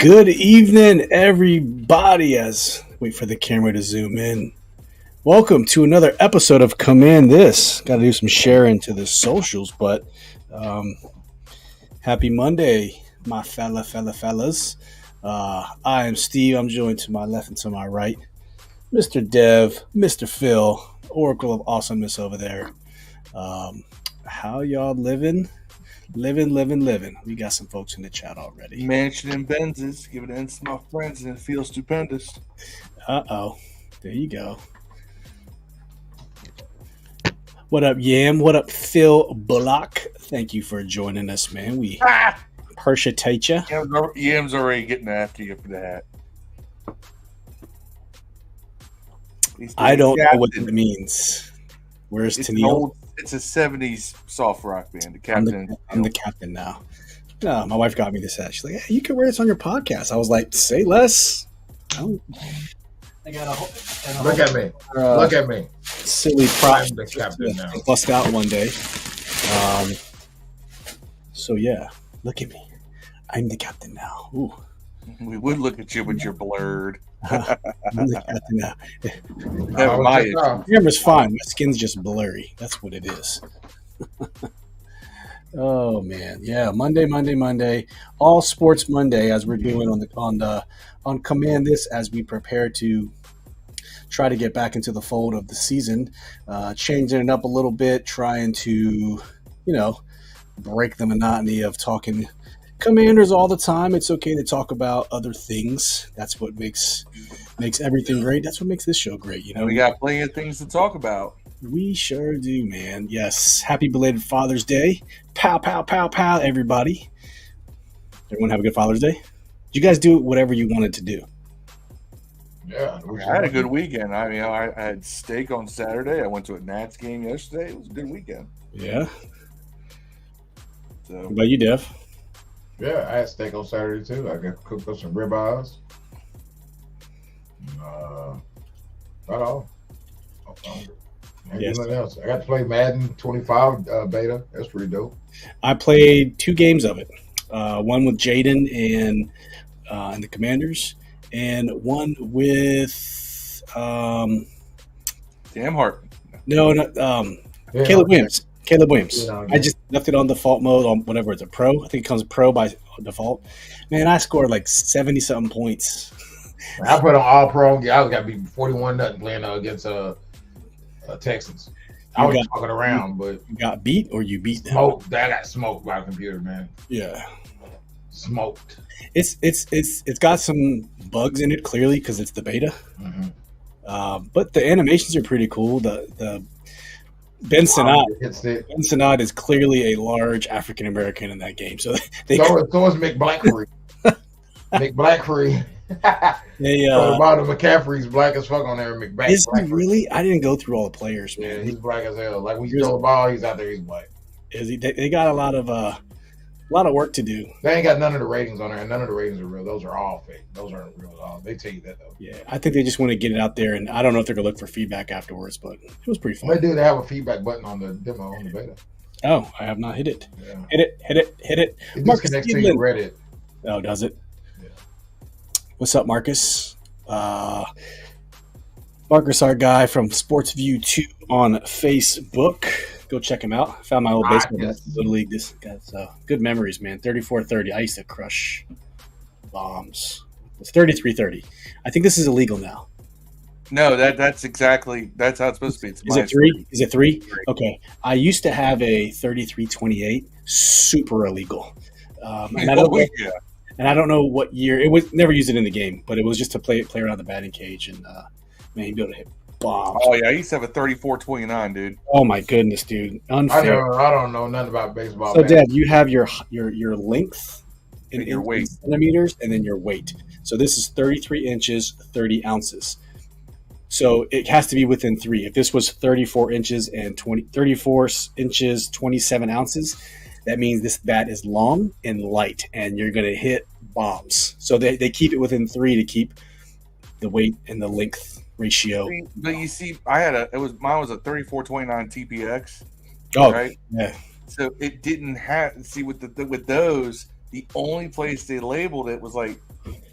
Good evening, everybody. Wait for the camera to zoom in. Welcome to another episode of Command This. Got to do some sharing to the socials, but happy Monday, my fellas. I am Steve. I'm joined to my left and to my right, Mr. Dev, Mr. Phil, Oracle of Awesomeness over there. How y'all living? Living. We got some folks in the chat already. Mansion and Benzes, give it in to my friends, and it feels stupendous. Uh-oh. There you go. What up, Yam? What up, Phil Bullock? Thank you for joining us, man. We appreciate you. Yam's already getting after you for that. I don't know what that means. Where's Tennille? It's a 70s soft rock band. The captain. I'm the captain now. No, my wife got me this hat. She's like, hey, you can wear this on your podcast. I was like, say less. I got a Look at me. Look at me. Silly prop. I'm the captain now. Bust out one day. So, yeah. Look at me. I'm the captain now. Ooh. We would look at you, but you're blurred. I'm the captain now. My camera's fine. My skin's just blurry. That's what it is. Oh man, yeah. Monday. All Sports Monday, as we're doing on Command This, as we prepare to try to get back into the fold of the season, changing it up a little bit, trying to, break the monotony of talking Commanders all the time. It's okay to talk about other things. That's what makes everything great. That's what makes this show great. We got plenty of things to talk about. We sure do, man. Yes. Happy belated Father's Day. Pow, everybody. Everyone have a good Father's Day? Did you guys do whatever you wanted to do? Yeah. I had a good weekend. I mean, I had steak on Saturday. I went to a Nats game yesterday. It was a good weekend. Yeah. So, what about you, Dev? Yeah, I had steak on Saturday too. I got cooked up some ribeyes. Not all. Yes. Anything else? I got to play Madden 25 beta. That's pretty dope. I played 2 games of it. One with Jaden and the Commanders, and one with Damhart. No, Caleb Williams. Yeah. I just left it on default mode on whatever it's a pro. I think it comes pro by default. Man, I scored like 70-something points. I put on all pro. I was got to be 41-0 playing against Texans. I was talking around, but you got beat or you beat them? Smoked. I got smoked by a computer, man. Yeah, smoked. It's got some bugs in it clearly because it's the beta. Mm-hmm. But the animations are pretty cool. The Ben Sinnott is clearly a large African American in that game. So so is Mick Blackfree. Mick Blackfree. McCaffrey's black as fuck on there. McBack. Is he really? I didn't go through all the players, man. Yeah, he's black as hell. Like when you throw the ball, he's out there. He's black. Is he? They got a lot of work to do. They ain't got none of the ratings on there, and none of the ratings are real. Those are all fake. Those aren't real at all. They tell you that though. Yeah, I think they just want to get it out there, and I don't know if they're gonna look for feedback afterwards, but it was pretty fun. They have a feedback button on the demo on the beta. Oh, I have not hit it. Yeah. Hit it. It disconnects to your Reddit. Oh, does it? Yeah. What's up, Marcus? Marcus, our guy from Sports View 2 on Facebook. Go check him out. Found my old baseball little league. This guy's good memories, man. 34-30. I used to crush bombs. It's 33-30. I think this is illegal now. No, that's how it's supposed to be. Is it 3? Is it 3? Okay. I used to have a 33-28. Super illegal. And I don't know what year. It was never used it in the game, but it was just to play around the batting cage, and man, you'd be able to hit bombs. Oh yeah, I used to have a 34-29, dude. Oh my goodness, dude, unfair. I don't know nothing about baseball. So, Dad, you have your length in your weight centimeters, and then your weight. So this is 33 inches, 30 ounces. So it has to be within 3. If this was 34 inches and 34 inches, 27 ounces. That means this bat is long and light, and you're going to hit bombs. So they keep it within 3 to keep the weight and the length ratio. But you see, mine was a 34-29 TPX. Oh, right? Yeah. So it didn't have. See, with those, the only place they labeled it was like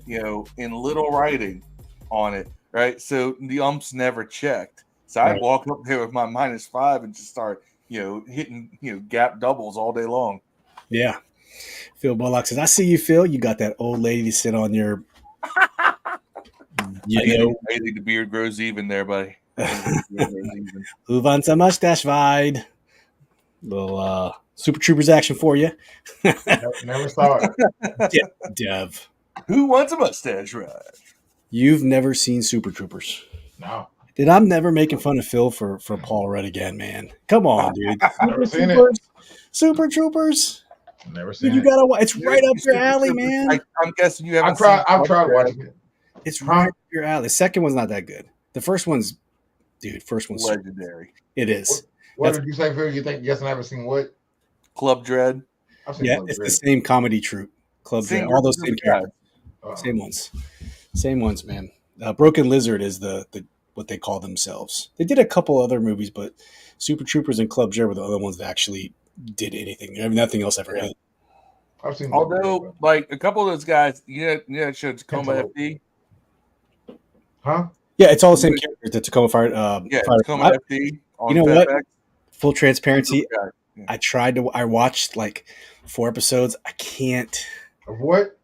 in little writing on it, right? So the umps never checked. So I'd Right. walk up there with my -5 and just start, hitting, gap doubles all day long. Yeah. Phil Bullock says, I see you, Phil. You got that old lady to sit on your, I think the beard grows even there, buddy. who wants a mustache ride? Little Super Troopers action for you. Never saw it. Dev, Who wants a mustache ride? you've never seen Super Troopers. No. Dude, I'm never making fun of Phil for Paul Rudd again, man. Come on, dude. Never seen it. Super Troopers. Never seen Dude, you it. gotta watch. It's right up your alley, man. I'm guessing you haven't. I've tried watching it. It's right up your alley. The second one's not that good. The first one's, first one's legendary. It is. What did you say, Phil? You think? Yes, I haven't seen what? Club Dread. I've seen Yeah, Club it's Dread. the same comedy troupe. Club Dread. All those same characters. Oh. Same ones, man. Broken Lizard is the what they call themselves. They did a couple other movies, but Super Troopers and Club Dread were the other ones that actually did anything. I mean, nothing else ever hit. I've seen Club Although, Dread, like a couple of those guys, that show's Tacoma Cantaloupe. FD. huh? Yeah, it's all the same characters. The Tacoma Fire. Tacoma FD. On what? FX. Full transparency. Yeah. I watched like 4 episodes. I can't. Of what?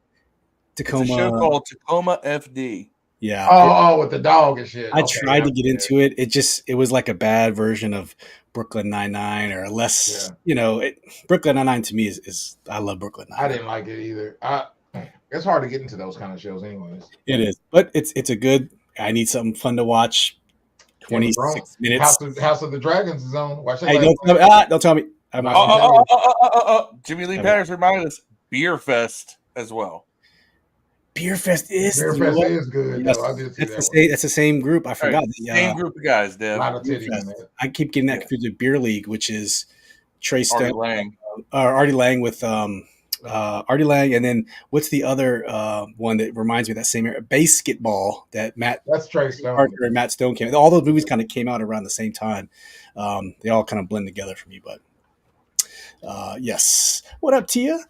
Tacoma. It's a show called Tacoma FD. Yeah. Oh, with the dog and shit. I Okay, tried to get yeah. into it. It was like a bad version of Brooklyn Nine-Nine or less, Brooklyn Nine-Nine to me is I love Brooklyn I Nine-Nine. didn't like it either. It's hard to get into those kind of shows, anyways. It is, but it's a good. I need something fun to watch. 26 minutes. House of the Dragons is on. Watch Hey, that. don't tell me. I'm not. Jimmy Lee Patterson reminded us Beer Fest as well. Beer Fest is. Beer you know Fest what? is good. Yes, though. I did see that's that one. that's the same group. I forgot. Same group of guys, A Dev. lot of Beer titties Fest. in that. I keep getting that confused with Beer League, which is Trey Artie Stone, Lang. Artie Lang with Artie Lang, and then what's the other one that reminds me of that same era? Basketball that That's Trey Stone. Parker and Matt Stone came. All those movies kind of came out around the same time. They all kind of blend together for me. But yes, what up, Tia?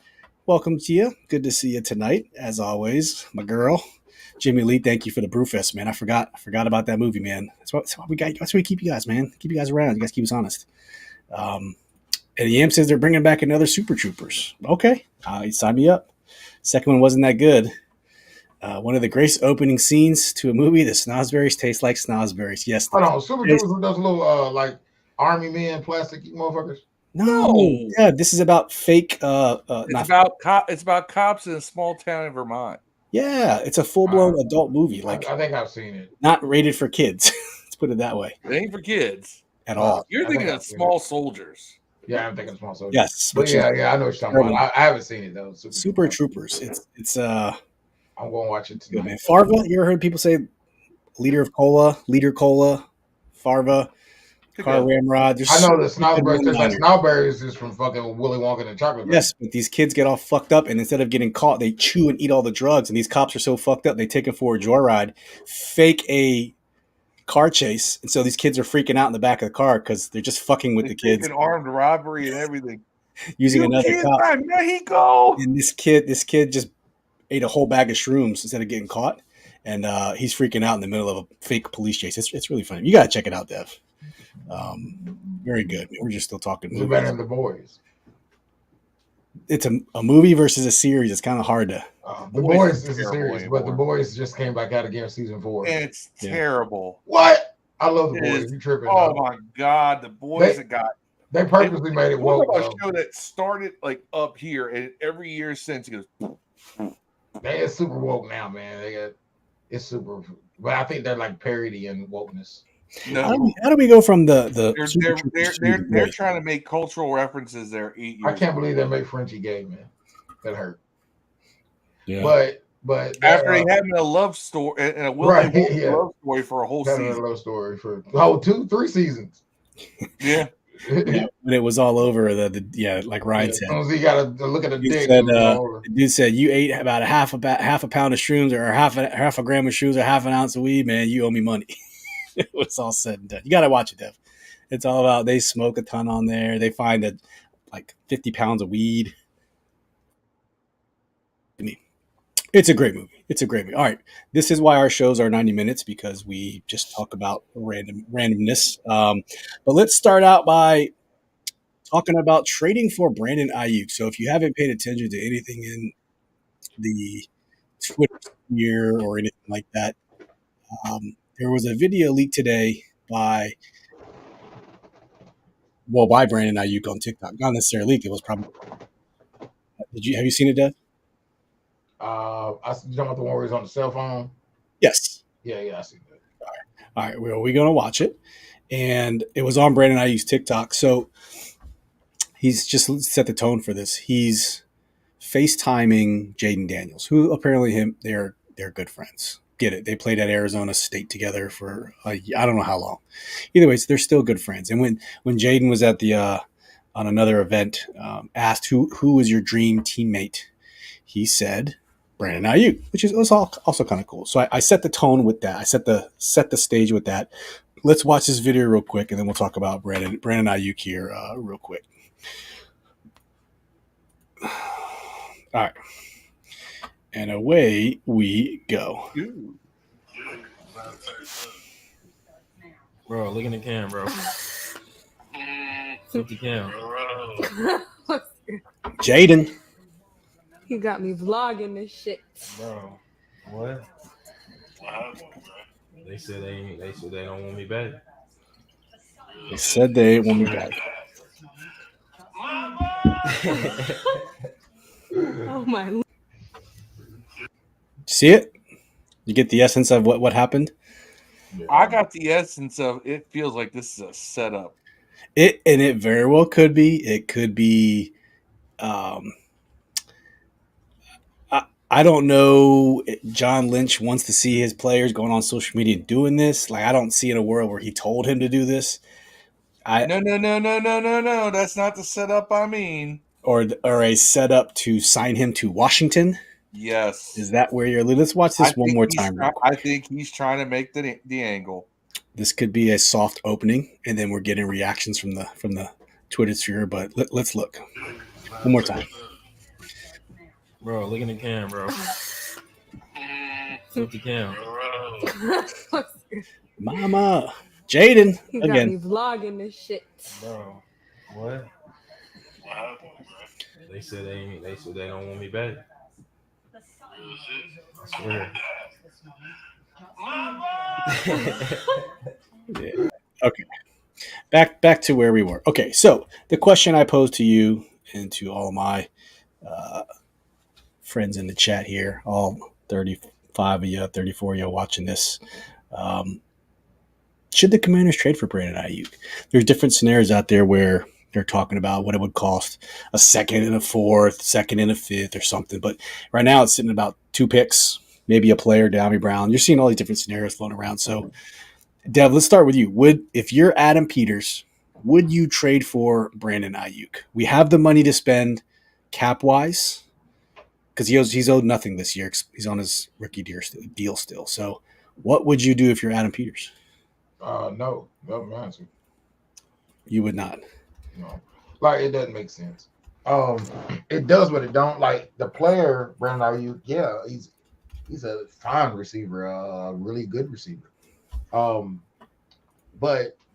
Welcome, Tia. Good to see you tonight, as always, my girl. Jimmy Lee, thank you for the Brewfest, man. I forgot about that movie, man. That's what we got. That's why we keep you guys, man. Keep you guys around. You guys keep us honest. And Yam says they're bringing back another Super Troopers. Okay, sign me up. Second one wasn't that good. One of the greatest opening scenes to a movie: the snozberries taste like snozberries. Yes. Hold on, Super Troopers with those little like army men, plastic motherfuckers. No. Yeah, this is about fake. It's about cops in a small town in Vermont. Yeah, it's a full blown adult movie. Like I think I've seen it. Not rated for kids. Let's put it that way. It ain't for kids at all. You're thinking of Small Soldiers. Yeah, I'm thinking of Small Soldiers. Yes, but yeah, I know what you're talking about. I haven't seen it though. Super Troopers. It's I'm gonna watch it tonight. Man. Farva. You ever heard people say leader cola, Farva, car ramrod? I know the snowberries is from fucking Willy Wonka and the Chocolate Factory. Yes, but these kids get all fucked up, and instead of getting caught, they chew and eat all the drugs. And these cops are so fucked up, they take them for a joyride, fake a car chase, and so these kids are freaking out in the back of the car because they're just fucking with the kids. An armed robbery and everything. Using another cop. Mexico. And this kid just ate a whole bag of shrooms instead of getting caught, and he's freaking out in the middle of a fake police chase. It's really funny. You gotta check it out, Dev. Very good. We're just still talking movies. It's better than The Boys. It's a movie versus a series. It's kind of hard to. The Boys is a series, but The Boys just came back out again, season 4. And it's terrible. What? I love The Boys. You tripping? Oh my god, The Boys They purposely made it woke. A show that started like up here, and every year since it goes. They are super woke now, man. It's super, but I think they're like parody and wokeness. No. How do we go from the they're trying to make cultural references there 8 years I can't believe they made Frenchie gay, man. That hurt. Yeah. But after they having a love story and a love story for a whole season. A love story for 2-3 seasons. Yeah. When it was all over, like Ryan said. As long as he got to look at the dick. The dude said, you ate about half a pound of shrooms or half a gram of shrooms or half an ounce of weed, man. You owe me money. It was all said and done. You got to watch it, Dev. It's all about they smoke a ton on there. They find like 50 pounds of weed. It's a great movie. It's a great movie. All right, this is why our shows are 90 minutes because we just talk about randomness. But let's start out by talking about trading for Brandon Ayuk. So if you haven't paid attention to anything in the Twitter sphere or anything like that, there was a video leaked today by Brandon Ayuk on TikTok. Not necessarily leaked. It was probably. Have you seen it, Dev? You don't want the one where he's on the cell phone? Yes. Yeah, I see that. All right. Well, we're going to watch it. And it was on Brandon Ayuk's TikTok. So he's just set the tone for this. He's FaceTiming Jaden Daniels, who apparently they're good friends. Get it? They played at Arizona State together for I don't know how long. Either way, they're still good friends. And when Jaden was at the on another event, asked who was your dream teammate, he said Brandon Ayuk, which is also kind of cool. So I set the tone with that. I set the stage with that. Let's watch this video real quick, and then we'll talk about Brandon Ayuk here real quick. All right. And away we go. Bro, look in the cam, bro. Look the cam. Jaden. He got me vlogging this shit. Bro, what? They said they don't want me back. They said they want me back. Oh my. See it? You get the essence of what happened? I got the essence of it. Feels like this is a setup. It very well could be. It could be. I don't know. John Lynch wants to see his players going on social media doing this. Like I don't see in a world where he told him to do this. No. That's not the setup I mean. Or a setup to sign him to Washington. Yes. Is that where you're? Let's watch this one more time. I think he's trying to make the angle. This could be a soft opening, and then we're getting reactions from the Twitter sphere. But let's look one more time. Bro, look in the cam, bro. Look the cam. Mama, Jaden He again. got me vlogging this shit. Bro, what? They said they don't want me back. I swear. Yeah. Okay. Back to where we were. Okay, so the question I posed to you and to all my friends in the chat here, all 35 of you, 34 of you watching this, should the Commanders trade for Brandon Ayuk? There's different scenarios out there where they're talking about what it would cost a second and a fourth, second and a fifth or something. But right now it's sitting about 2 picks, maybe a player, Downey Brown. You're seeing all these different scenarios floating around. So, Dev, let's start with you. If you're Adam Peters, would you trade for Brandon Ayuk? We have the money to spend cap-wise because he's owed nothing this year. He's on his rookie deal still. So what would you do if you're Adam Peters? No, answer. You would not. No, like it doesn't make sense. It does, but it don't. Like the player Brandon Ayuk, yeah, he's a fine receiver, a really good receiver. But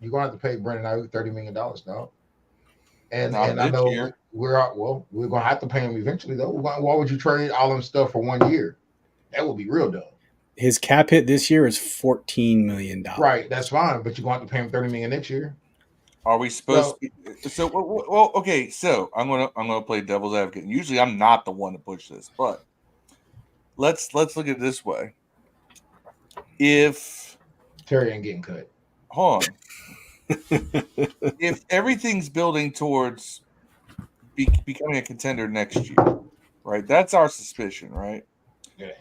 you're gonna have to pay Brandon Ayuk $30 million, dog. And I know we're gonna have to pay him eventually, though. Why would you trade all them stuff for 1 year? That would be real dumb. His cap hit this year is $14 million. Right, that's fine, but you're gonna have to pay him $30 million next year. Are we supposed to? So well, okay. So I'm gonna play devil's advocate. Usually, I'm not the one to push this, but let's look at it this way. If Terry ain't getting cut, hold on. If everything's building towards becoming a contender next year, right? That's our suspicion, right? yeah.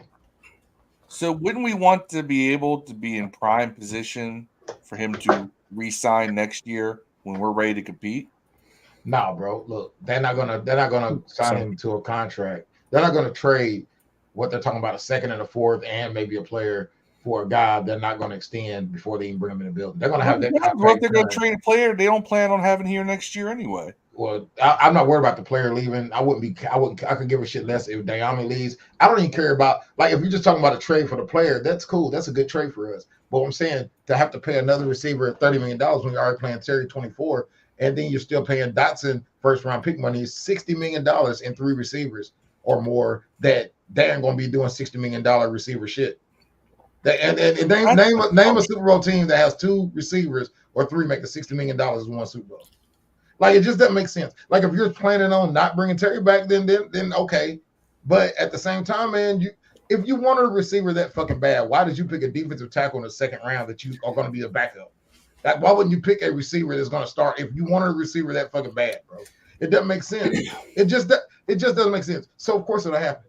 So wouldn't we want to be able to be in prime position for him to re-sign next year when we're ready to compete? No, bro. Look, they're not gonna sign him to a contract. They're not gonna trade what they're talking about, a second and a fourth, and maybe a player for a guy they're not gonna extend before they even bring him in the building. They're gonna have that. What they're gonna trade a player they don't plan on having here next year anyway. Well, I'm not worried about the player leaving. I could give a shit less if Dayami leaves. I don't even care about, like, if you're just talking about a trade for the player, that's cool. That's a good trade for us. But what I'm saying, to have to pay another receiver $30 million when you're already playing Terry 24, and then you're still paying Dotson first round pick money, $60 million in 3 receivers or more, that they ain't gonna be doing $60 million receiver shit. And name a Super Bowl team that has 2 receivers or 3 making $60 million in one Super Bowl. Like, it just doesn't make sense. Like, if you're planning on not bringing Terry back, then okay. But at the same time, man, if you wanted a receiver that fucking bad, why did you pick a defensive tackle in the 2nd round that you are going to be a backup? Like, why wouldn't you pick a receiver that's going to start if you wanted a receiver that fucking bad, bro? It doesn't make sense. It just doesn't make sense. So of course it'll happen.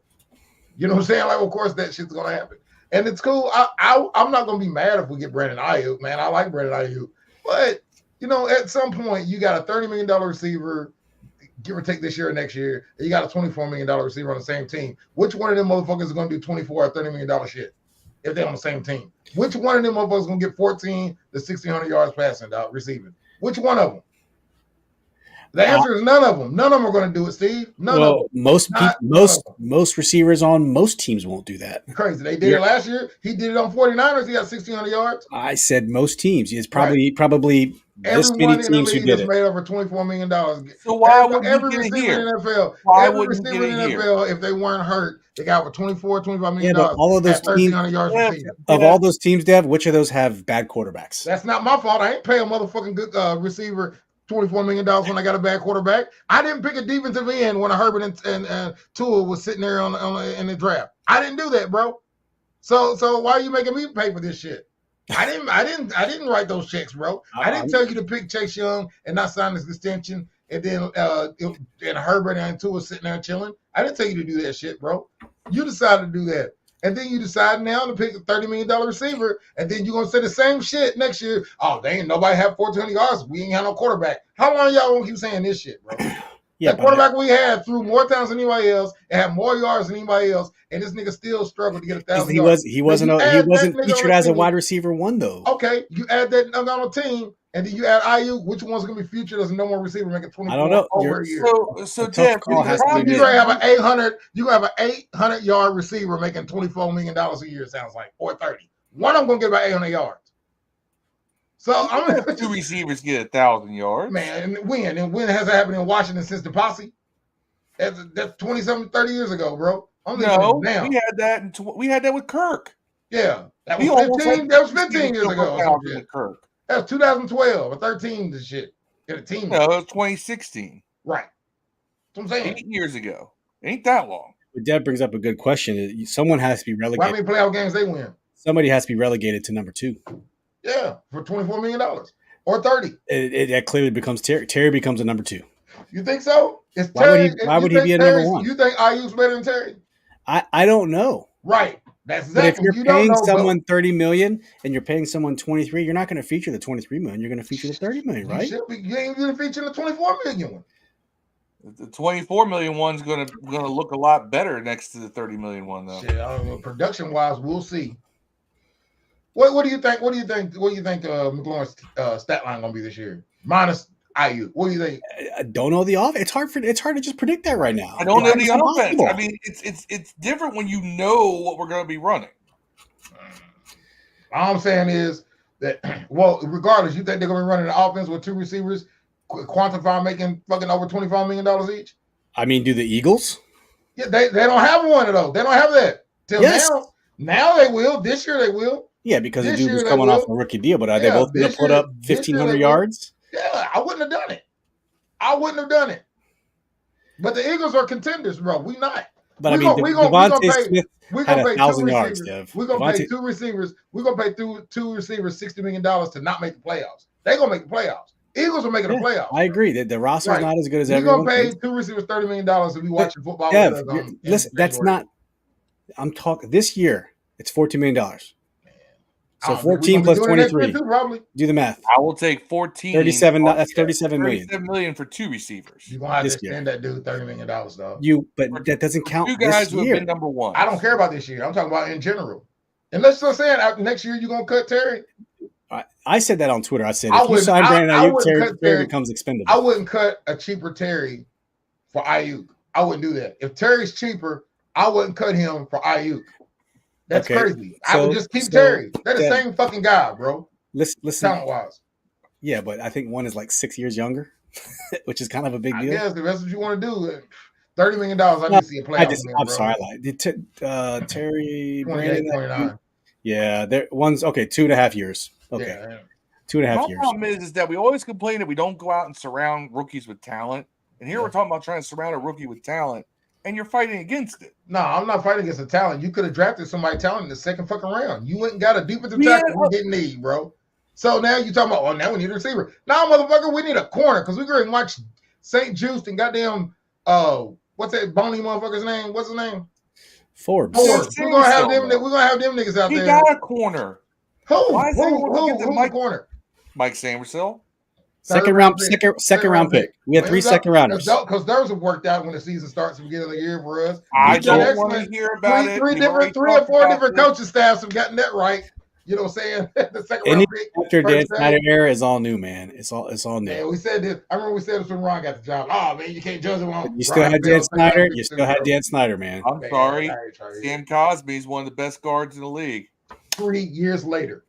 You know what I'm saying? Like, of course that shit's going to happen, and it's cool. I'm not going to be mad if we get Brandon Ayuk, man. I like Brandon Ayuk, but you know, at some point, you got a $30 million receiver, give or take this year or next year, and you got a $24 million receiver on the same team. Which one of them motherfuckers is going to do $24 or $30 million shit if they're on the same team? Which one of them motherfuckers is going to get 14 to 1,600 yards passing, receiving? Which one of them? The answer is none of them. None of them are going to do it, Steve. None of them. Most receivers on most teams won't do that. Crazy. They did it last year. He did it on 49ers. He got 1,600 yards. I said most teams. It's probably this many teams who did it. Made over $24 million. So why would every receiver in the NFL? Every receiver in the NFL, if they weren't hurt, they got over $25 million. Yeah, but all of those teams, all those teams, Dev, which of those have bad quarterbacks? That's not my fault. I ain't pay a motherfucking good receiver $24 million when I got a bad quarterback. I didn't pick a defensive end when Herbert and Tua was sitting there in the draft. I didn't do that, bro. So why are you making me pay for this shit? I didn't write those checks, bro. I didn't tell you to pick Chase Young and not sign this extension, and then and Herbert and Tua sitting there chilling. I didn't tell you to do that shit, bro. You decided to do that. And then you decide now to pick a $30 million receiver, and then you're going to say the same shit next year. Oh, they ain't nobody have 1,400 yards. We ain't have no quarterback. How long y'all going to keep saying this shit, bro? Yeah, that quarterback we had threw more times than anybody else and had more yards than anybody else, and this nigga still struggled to get 1,000 yards. He wasn't featured as a wide receiver 1, though. Okay, you add that on a team, and then you add Ayuk. Which one's going to be featured as a no more receiver making 24 I don't know. over a year? So Jeff, you're going to have an 800 yard receiver making $24 million a year. It sounds like, or 30. One of them going to get about 800 yards. So I'm 2 receivers get 1,000 yards. Man, and when has it happened in Washington since the posse? That's 20-something, 30 years ago, bro. No, we had that. We had that with Kirk. Yeah, that was 15. That was 15 years ago. Kirk. That was 2012 or 13. This shit. Get a team. No, it was 2016. Right. That's what I'm saying. 8 years ago. Ain't that long. But Deb brings up a good question. Someone has to be relegated. How many playoff games they win? Somebody has to be relegated to number 2. Yeah, for $24 million or 30. It clearly becomes Terry. Terry becomes a number 2. You think so? Why would he be a number 1? You think Ayuk's better than Terry? I don't know. Right. That's exactly. But if you're paying someone $30 million and you're paying someone $23 million, you're not going to feature the $23 million. You're going to feature the $30 million, right? You ain't going to feature the $24 million one. The $24 million one's going to look a lot better next to the $30 million one, though. Shit, I don't know. Production wise, we'll see. What do you think? What do you think McLaurin's stat line going to be this year? Minus Ayuk. What do you think? I don't know the offense. It's hard to just predict that right now. I don't know the offense. I mean, it's different when you know what we're going to be running. All I'm saying is that, well, regardless, you think they're going to be running the offense with 2 receivers, quantify making fucking over $25 million each? I mean, do the Eagles? Yeah, they don't have one of those. They don't have that till now. Now they will. This year they will. Yeah, because the dude was coming off a rookie deal, but are they both going to put up 1,500 yards? Yeah, I wouldn't have done it. But the Eagles are contenders, bro. We not. But I mean, Devontae Smith had 1,000 yards, Dev. We're going to pay 2 receivers. We're going to pay two receivers $60 million to not make the playoffs. They're going to make the playoffs. Eagles are making the playoffs. I agree that the roster is not as good as everyone. You're going to pay 2 receivers $30 million to be watching football. Dev, listen, that's not. I'm talking this year. It's $14 million. So 14 plus 23. Do the math. I will take 14. 37. That's 37 million. 37 million for 2 receivers. You're gonna have to spend that dude $30 million, though. But that doesn't count. 2 guys who have been number 1. I don't care about this year. I'm talking about in general. And let's just say next year you're gonna cut Terry. I said that on Twitter. I said I if you wouldn't- sign Brandon I Ayuk, wouldn't Terry cut Terry. becomes expendable. I wouldn't cut a cheaper Terry for Ayuk. I wouldn't do that. If Terry's cheaper, I wouldn't cut him for Ayuk. That's Okay, crazy. I would just keep so Terry. They're the that- same fucking guy, bro. Listen, Talent wise. yeah, but I think one is like 6 years younger, which is kind of a big I deal. guess if that's what you want to do. $30 million. I need to see a playoff win, I'm bro. sorry. I lied. Terry 28, Brandon. 29. Yeah, there one's okay. 2.5 years. Okay, Yeah. 2.5 My years. problem is that we always complain that we don't go out and surround rookies with talent. And here we're talking about trying to surround a rookie with talent, and you're fighting against it. No, I'm not fighting against the talent. You could have drafted somebody talent in the second fucking round. You went and got a defensive tackle we didn't need, bro. So now you're talking about, oh, now we need a receiver. Now, motherfucker, we need a corner because we're going to watch St. Juice and goddamn, what's that bony motherfucker's name? What's his name? Forbes. We're gonna have them niggas out He there. got a corner. Who? Why is everyone looking at Who's the Mike- corner? Mike Sandersell. Second round pick. We had 3 second rounders. Because those have worked out when the season starts at the beginning of the year for us. I We've done don't want to excellent. hear about it. Three We've already or talked four about different this. coaching staffs have gotten that right. You know what I'm saying? The second Any round pick. after Dan first Snyder day. era is all new, man. It's all new. Yeah, we said this. I remember we said this when Ron got the job. Oh man, you can't judge him on. You still had Dan Snyder. You still had Dan Snyder, man. I'm sorry. Sam Cosby is one of the best guards in the league. 3 years later.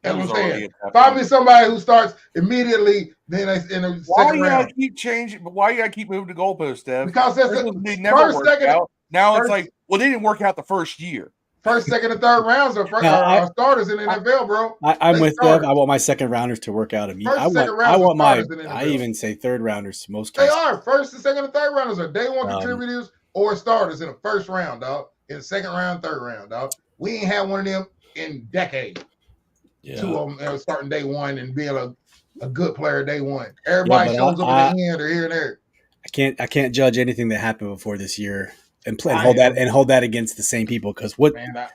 He That's was what I'm already saying. at that Find point. me somebody who starts immediately. Then in the Why second you round. gotta keep changing? But why you gotta keep moving the goalposts, Dev? Because that's They never first, worked second, out. Now it's first- like, well, they didn't work out the first year. first, second, and third rounds are starters in the NFL, bro. I'm They with starters. Dev. I want my second rounders to work out immediately. First, second I rounds want are my. starters in the I NFL. even say third rounders to most They cases. are first, and second, and third rounders are day one Um, contributors or starters in the first round, dog. In the second round, third round, dog. We ain't had one of them in decades. Yeah. 2 of them starting day one and being a good player day one. Everybody but shows up at the end or here and there. I can't judge anything that happened before this year and I hold that against the same people because Man,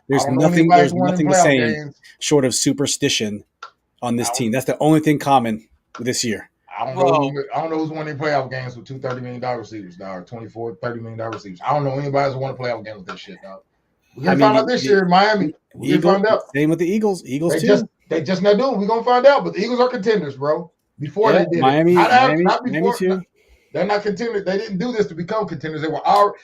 there's I don't know nothing anybody who's won in to playoff say games. short of superstition on this team. That's the only thing common this year. I don't know who's won any playoff games with 2 $30 million receivers, dog, or 24, $30 million receivers. I don't know anybody who's won a playoff game with this shit, dog. We're gonna find out this year in Miami. We're gonna find out. Same with the Eagles. Eagles They just not doing. We're gonna find out. But the Eagles are contenders, bro. Before they did Miami, it. Miami too. They're not contenders. They didn't do this to become contenders.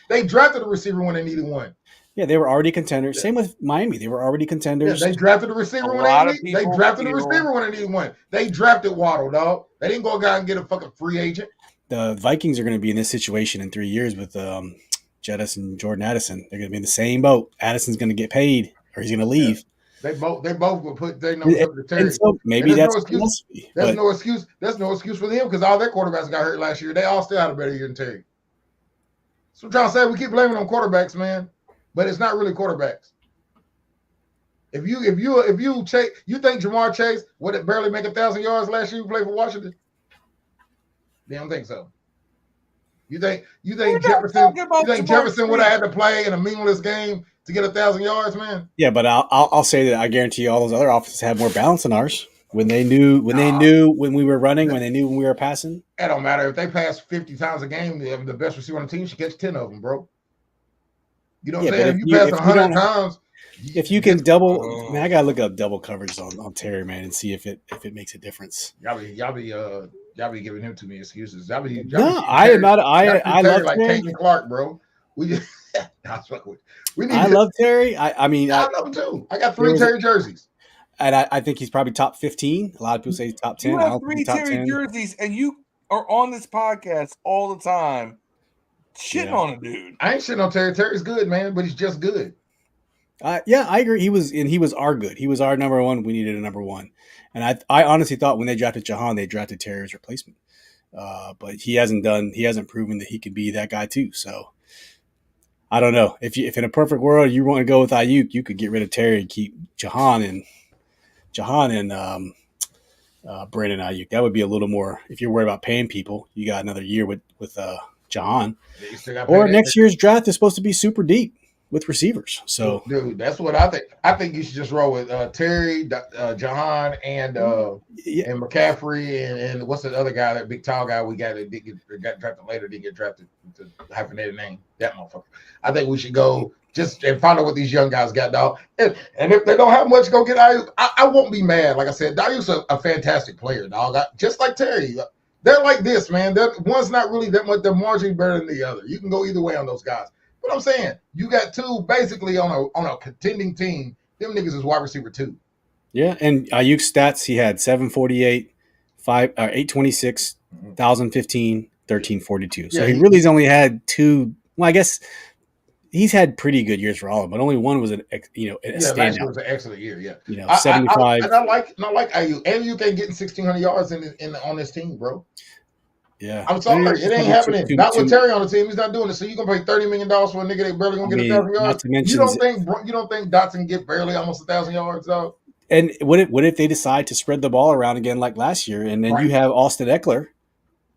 They drafted a receiver when they needed one. Yeah, they were already contenders. Yeah. Same with Miami. They were already contenders. Yeah, they drafted a receiver when they needed. They drafted a receiver when they needed one. They drafted Waddle, dog. They didn't go out and get a fucking free agent. The Vikings are going to be in this situation in 3 years with Jettis and Jordan Addison. They're going to be in the same boat. Addison's going to get paid, or he's going to leave. Yeah. They both will put their numbers up to Terry. So maybe that's no excuse. There's no excuse for them because all their quarterbacks got hurt last year. They all still had a better year than Terry. So I'm trying to say we keep blaming on quarterbacks, man, but it's not really quarterbacks. If you Chase, you think Jamar Chase would barely make 1,000 yards last year? Play for Washington? They don't think so. You think Jefferson? You think Jefferson would have had to play in a meaningless game to get 1,000 yards, man? Yeah, but I'll say that I guarantee you all those other offenses had more balance than ours. When they knew when we were running, when they knew when we were passing. It don't matter if they pass 50 times a game. The best receiver on the team should catch 10 of them, bro. You know what I'm saying? If you pass 100 times, if you can double, man, I gotta look up double coverage on Terry, man, and see if it makes a difference. Y'all be giving him too many excuses. I love Terry. Caitlin Clark, bro. We just I love Terry. I love him too. I got 3 Terry jerseys. And I think he's probably top 15. A lot of people say he's top 10. You have 3 Terry jerseys, and you are on this podcast all the time shitting on a dude. I ain't shitting on Terry. Terry's good, man, but he's just good. Yeah, I agree. He was our good. He was our number one. We needed a number one. And I honestly thought when they drafted Jahan, they drafted Terry as replacement. But he hasn't proven that he can be that guy too. So I don't know. If in a perfect world you want to go with Ayuk, you could get rid of Terry and keep Jahan and Brandon Ayuk. That would be a little more. If you're worried about paying people, you got another year with Jahan. Or next year's draft is supposed to be super deep with receivers. So, dude, that's what I think. I think you should just roll with Terry, Jahan, and McCaffrey, and what's the other guy? That big tall guy we got that got drafted later. Didn't get drafted. The hyphenated name. That motherfucker. I think we should go Just and find out what these young guys got, dog. And if they don't have much, go get Ayuk. I won't be mad. Like I said, Ayuk's a fantastic player, dog. Just like Terry. They're like this, man. One's not really that much. They're marginally better than the other. You can go either way on those guys. But I'm saying you got two basically on a contending team. Them niggas is wide receiver 2. Yeah, and Ayuk's stats, he had 748, 826, 1,015, 1342. So Yeah, he really's only had 2. Well, I guess he's had pretty good years for all of them, but only one was a last year standout. was an excellent year. Yeah, 75. I like Ayuk. Ayuk ain't getting 1,600 yards on this team, bro. Yeah, I'm sorry, it ain't happening. Not with Terry on the team. He's not doing it. So you gonna pay $30 million for a nigga that barely gonna get 1,000 yards? Not to mention, you don't think Dotson get barely almost 1,000 yards though? And what if they decide to spread the ball around again like last year, and then you have Austin Eckler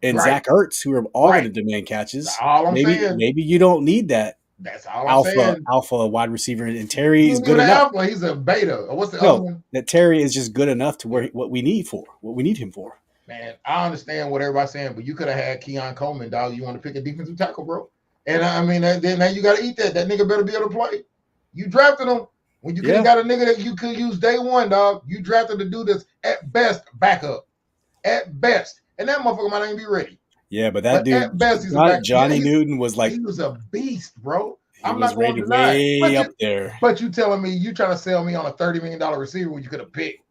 and Zach Ertz, who are all going to demand catches? That's all I'm saying. Maybe you don't need that. That's all I'm saying. Alpha wide receiver, and Terry is good enough. enough. He's a beta. What's the other one? That Terry is just good enough to what we need him for. Man, I understand what everybody's saying, but you could have had Keon Coleman, dog. You want to pick a defensive tackle, bro? And I mean, then now you got to eat that. That nigga better be able to play. You drafted him when you could have got a nigga that you could use day one, dog. You drafted the dude that's at best backup, at best, and that motherfucker might not even be ready. Yeah, but that dude, at best, he's a backup. Johnny Newton was like, he was a beast, bro. I'm not going to deny way up there. But you telling me you trying to sell me on a $30 million receiver when you could have picked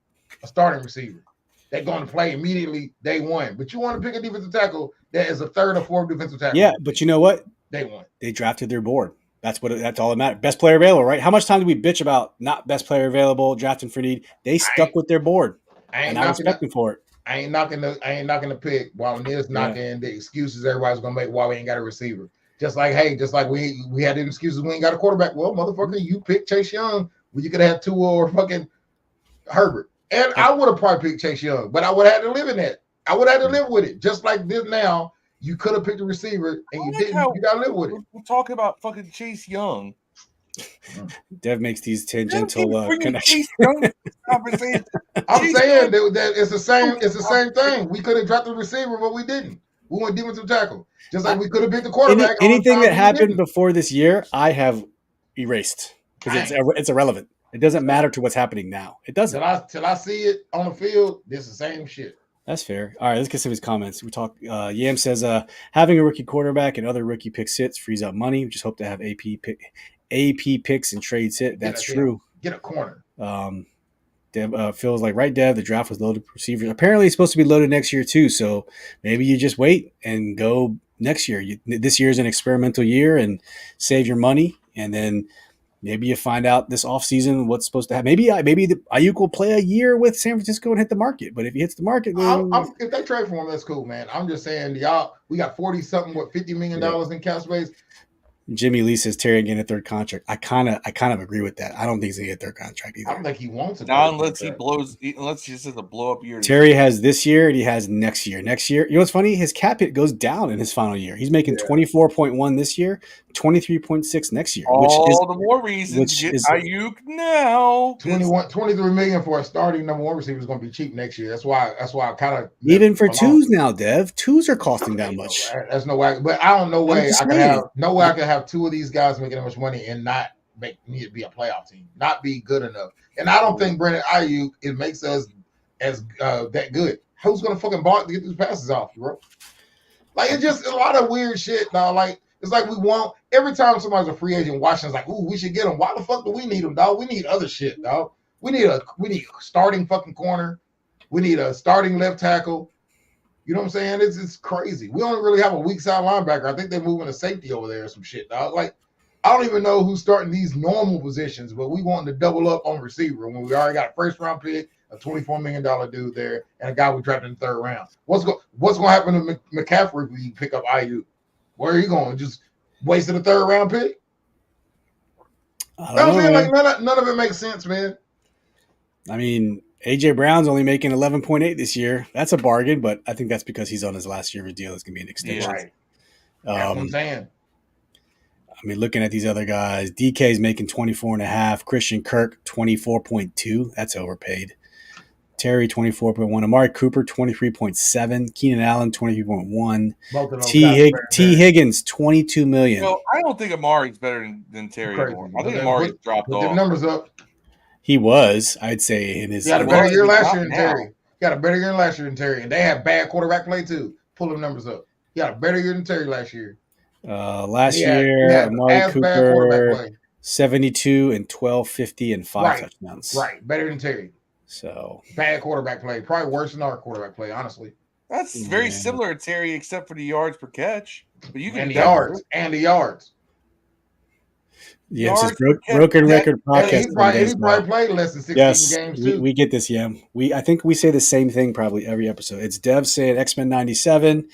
a starting receiver? They're going to play immediately day one. But you want to pick a defensive tackle that is a third or fourth defensive tackle. Yeah, but you know what? Day one. They drafted their board. That's all that matters. Best player available, right? How much time do we bitch about not best player available, drafting for need? They stuck with their board. And I respect them for it. I ain't knocking the pick while it is knocking the excuses everybody's gonna make why we ain't got a receiver. Just like we had the excuses we ain't got a quarterback. Well, motherfucker, you picked Chase Young when you could have Tua or fucking Herbert. And I would have probably picked Chase Young, but I would have had to live in that. I would have had to live with it. Just like this now, you could have picked a receiver and you didn't. You got to live with it. We're talking about fucking Chase Young. Dev makes these tangential connections. I'm saying that it's the same. It's the same thing. We could have dropped the receiver, but we didn't. We went defensive tackle, just like we could have picked the quarterback. Anything that happened before this year, I have erased because it's irrelevant. It doesn't matter to what's happening now. It doesn't. Till I see it on the field, this is the same shit. That's fair. All right, let's get some of his comments. We talk. Yam says having a rookie quarterback and other rookie pick sits frees up money. We just hope to have AP picks and trade sit. That's true. Get a corner. Dev feels like Dev. The draft was loaded with receivers. Apparently, it's supposed to be loaded next year too. So maybe you just wait and go next year. This year is an experimental year and save your money, and then maybe you find out this offseason what's supposed to happen. Maybe Ayuk will play a year with San Francisco and hit the market. But if he hits the market, then if they trade for him, that's cool, man. I'm just saying, y'all, we got $50 million in cap space. Jimmy Lee says Terry getting a third contract. I kind of agree with that. I don't think he's gonna get a third contract either. I don't think he wants it. Not unless he just has a blow up year. Terry has this year and he has next year. Next year, you know what's funny? His cap hit goes down in his final year. He's making 24.1 this year, 23.6 next year. All the more reason to get Ayuk now. 23 million for a starting number one receiver is going to be cheap next year. That's why I kind of even for twos now, Dev. Twos are costing that much. That's no way. But I don't know way I can have two of these guys making that much money and not need to be a playoff team, not be good enough. And I don't think Brandon Ayuk it makes us as that good. Who's going to fucking block to get these passes off, bro? Like it's just a lot of weird shit, dog. Like it's like we want every time somebody's a free agent, Washington's like, ooh, we should get him. Why the fuck do we need him, dog? We need other shit, dog. We need a starting fucking corner. We need a starting left tackle. You know what I'm saying? It's crazy. We don't really have a weak side linebacker. I think they're moving a safety over there or some shit, dog. Like, I don't even know who's starting these normal positions, but we want to double up on receiver when we already got a first round pick, a $24 million dude there, and a guy we drafted in the third round. What's going to happen to McCaffrey when you pick up Ayuk? Where are you going? Just wasted a third round pick? I don't know, like none of it makes sense, man. I mean, AJ Brown's only making 11.8 this year. That's a bargain, but I think that's because he's on his last year of a deal. It's going to be an extension. Yeah, right. That's what I'm saying. I mean, looking at these other guys, DK's making 24.5. Christian Kirk 24.2. That's overpaid. Terry 24.1, Amari Cooper 23.7, Keenan Allen 23.1, Both of those guys are better T than Higgins 22 million. So I don't think Amari's better than Terry Crazy. anymore. I think But Amari's put- dropped Put them off. numbers up. He was, I'd say, in his. He had a He better was, year he's last not year than now. Terry. He had a better year than last year than Terry, and they had bad quarterback play too. Pull them numbers up. He had a better year than Terry last year. Last He year, had Amari as bad quarterback Cooper play. 72 and 1250 and 5 Right. touchdowns. Right, better than Terry. So Bad quarterback play, probably worse than our quarterback play, honestly. That's very Yeah. similar to Terry, except for the yards per catch. But you can And the do that. yards, and the yards. yeah, it's just Yards per broken catch. record And podcast. he probably as well. played less than 16 Yes, games too. we get this, Yam. I think we say the same thing probably every episode. It's Dev saying X-Men 97.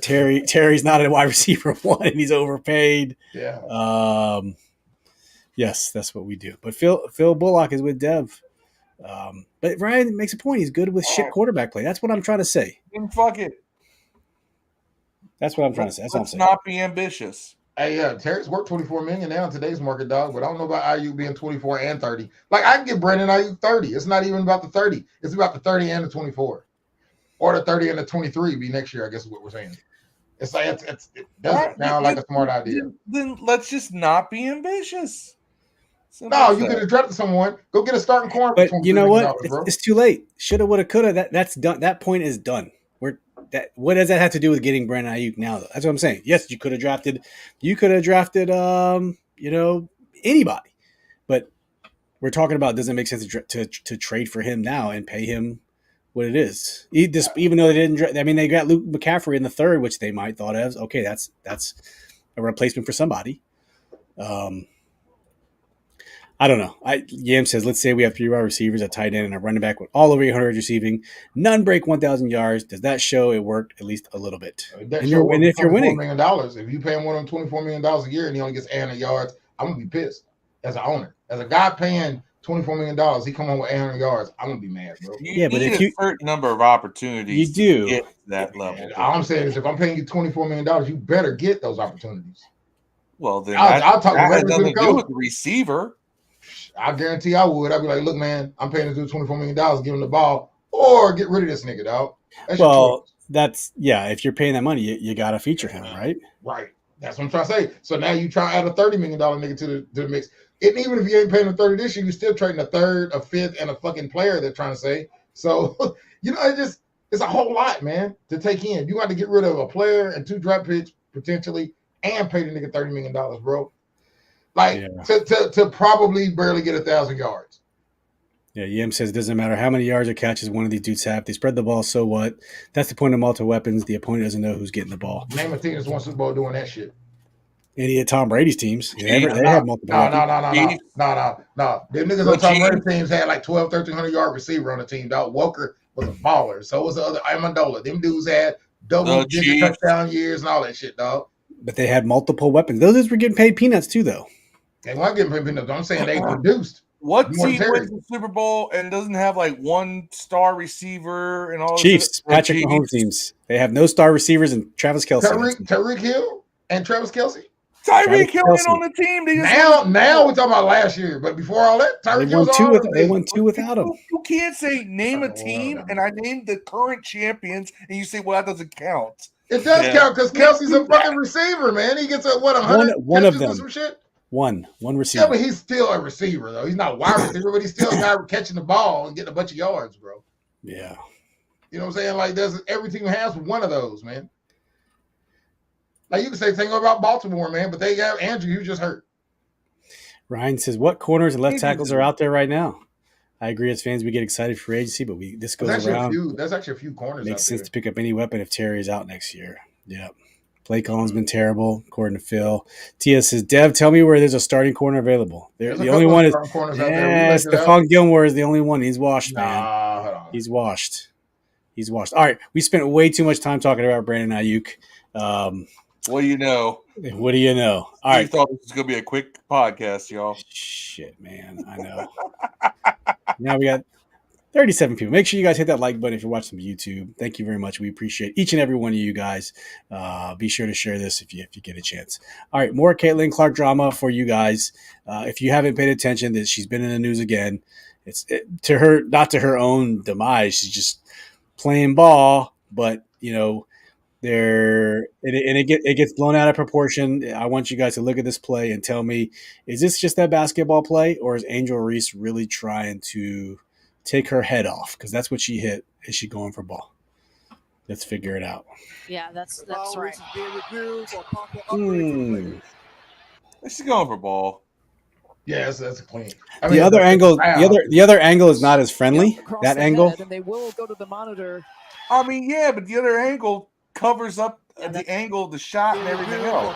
Terry's not a wide receiver one, and he's overpaid. Yeah. Yes, that's what we do. But Phil Bullock is with Dev. But Ryan makes a point. He's good with shit quarterback play. That's what I'm trying to say. Then fuck it. That's what I'm trying to say. That's all I'm Let's saying. not be ambitious. Hey, yeah, Terry's worth $24 million now in today's market, dog. But I don't know about Ayuk being 24 and 30. Like I can get Brandon Ayuk 30. It's not even about the 30. It's about the 30 and the 24, or the 30 and the 23 be next year. I guess is what we're saying. It's like it doesn't sound like a smart idea. Then let's just not be ambitious. Simple No, as you that. could have drafted someone. Go get a starting corner. But you know what? Bro. It's too late. Shoulda, woulda, coulda. That's done. That point is done. What does that have to do with getting Brandon Ayuk now? Though? That's what I'm saying. Yes, you could have drafted. Anybody. But we're talking about doesn't make sense to trade for him now and pay him what it is. Even though they didn't. I mean, they got Luke McCaffrey in the third, which they might thought of. Okay, that's a replacement for somebody. I don't know. Yam says, let's say we have 3 wide receivers, a tight end, and a running back with all over 800 receiving. None break 1,000 yards. Does that show it worked at least a little bit? And if you're winning, $$24 million, if you pay him $24 million a year and he only gets 800 yards, I'm gonna be pissed as an owner. As a guy paying $24 million, he come home with 800 yards. I'm gonna be mad, bro. You need a certain number of opportunities you do to get to that level. And all I'm saying is, if I'm paying you $24 million, you better get those opportunities. Well, then I'll talk that has directly to nothing the to do coach. with the receiver. I guarantee I would. I'd be like, look, man, I'm paying this dude $24 million, give him the ball, or get rid of this nigga, dog. That's if you're paying that money, you got to feature him, right? Right. That's what I'm trying to say. So now you try to add a $30 million nigga to the mix. And even if you ain't paying the 30 this year, you're still trading a third, a fifth, and a fucking player, they're trying to say. So, it's a whole lot, man, to take in. You got to get rid of a player and 2 draft picks, potentially, and pay the nigga $30 million, bro. To probably barely get 1,000 yards. Yeah, Yam says it doesn't matter how many yards or catches one of these dudes have. They spread the ball, so what? That's the point of multiple weapons. The opponent doesn't know who's getting the ball. Name a team that's won Super Bowl doing that shit. Any of Tom Brady's teams. They have multiple No. weapons. Them niggas on Tom Brady's teams had like 1,300 yard receiver on the team, dog. Walker was a baller. So was the other Amendola. Them dudes had double-digit touchdown years and all that shit, dog. But they had multiple weapons. Those dudes were getting paid peanuts too, though. They weren't getting paid peanuts. I'm saying they produced. What team wins the Super Bowl and doesn't have like 1 star receiver and all? Chiefs, Patrick Mahomes teams. They have no star receivers and Travis Kelce. Tyreek Hill and Travis Kelce. Tyreek Hill ain't on the team. Now we're talking about last year, but before all that, Tyreek Hill they won 2 without him. You can't say name a team and I named the current champions, and you say, well, that doesn't count. It does count because Kelsey's a fucking receiver, man. He gets 100 one of them. Some shit. One receiver. Yeah, but he's still a receiver, though. He's not a wide receiver, but he's still a guy catching the ball and getting a bunch of yards, bro. Yeah. You know what I'm saying? Like, every team has one of those, man. Like, you can say thing about Baltimore, man, but they have Andrew, who just hurt. Ryan says, what corners and left tackles are out there right now? I agree as fans, we get excited for agency, but this goes around. There's actually a few corners Makes out sense there. to pick up any weapon if Terry is out next year. Yeah. Play calling's been terrible, according to Phil. Tia says, Dev, tell me where there's a starting corner available. The only one is Stephon Gilmore is the only one. He's washed, man. He's washed. All right. We spent way too much time talking about Brandon Ayuk. What do you know? What do you know? All right. Thought this was going to be a quick podcast, y'all. Shit, man. I know. Now we got 37 people. Make sure you guys hit that like button if you're watching on YouTube. Thank you very much. We appreciate each and every one of you guys. Be sure to share this if you get a chance. All right, more Caitlin Clark drama for you guys. If you haven't paid attention, she's been in the news again. to her, not to her own demise. She's just playing ball, but it gets blown out of proportion. I want you guys to look at this play and tell me, is this just that basketball play, or is Angel Reese really trying to take her head off? Because that's what she hit. Is she going for ball? Let's figure it out. Yeah, that's right. She's going for ball. Yeah, that's a clean. The other angle is not as friendly. That angle. And they will go to the monitor. I mean, yeah, but the other angle covers up the angle of the shot and everything else.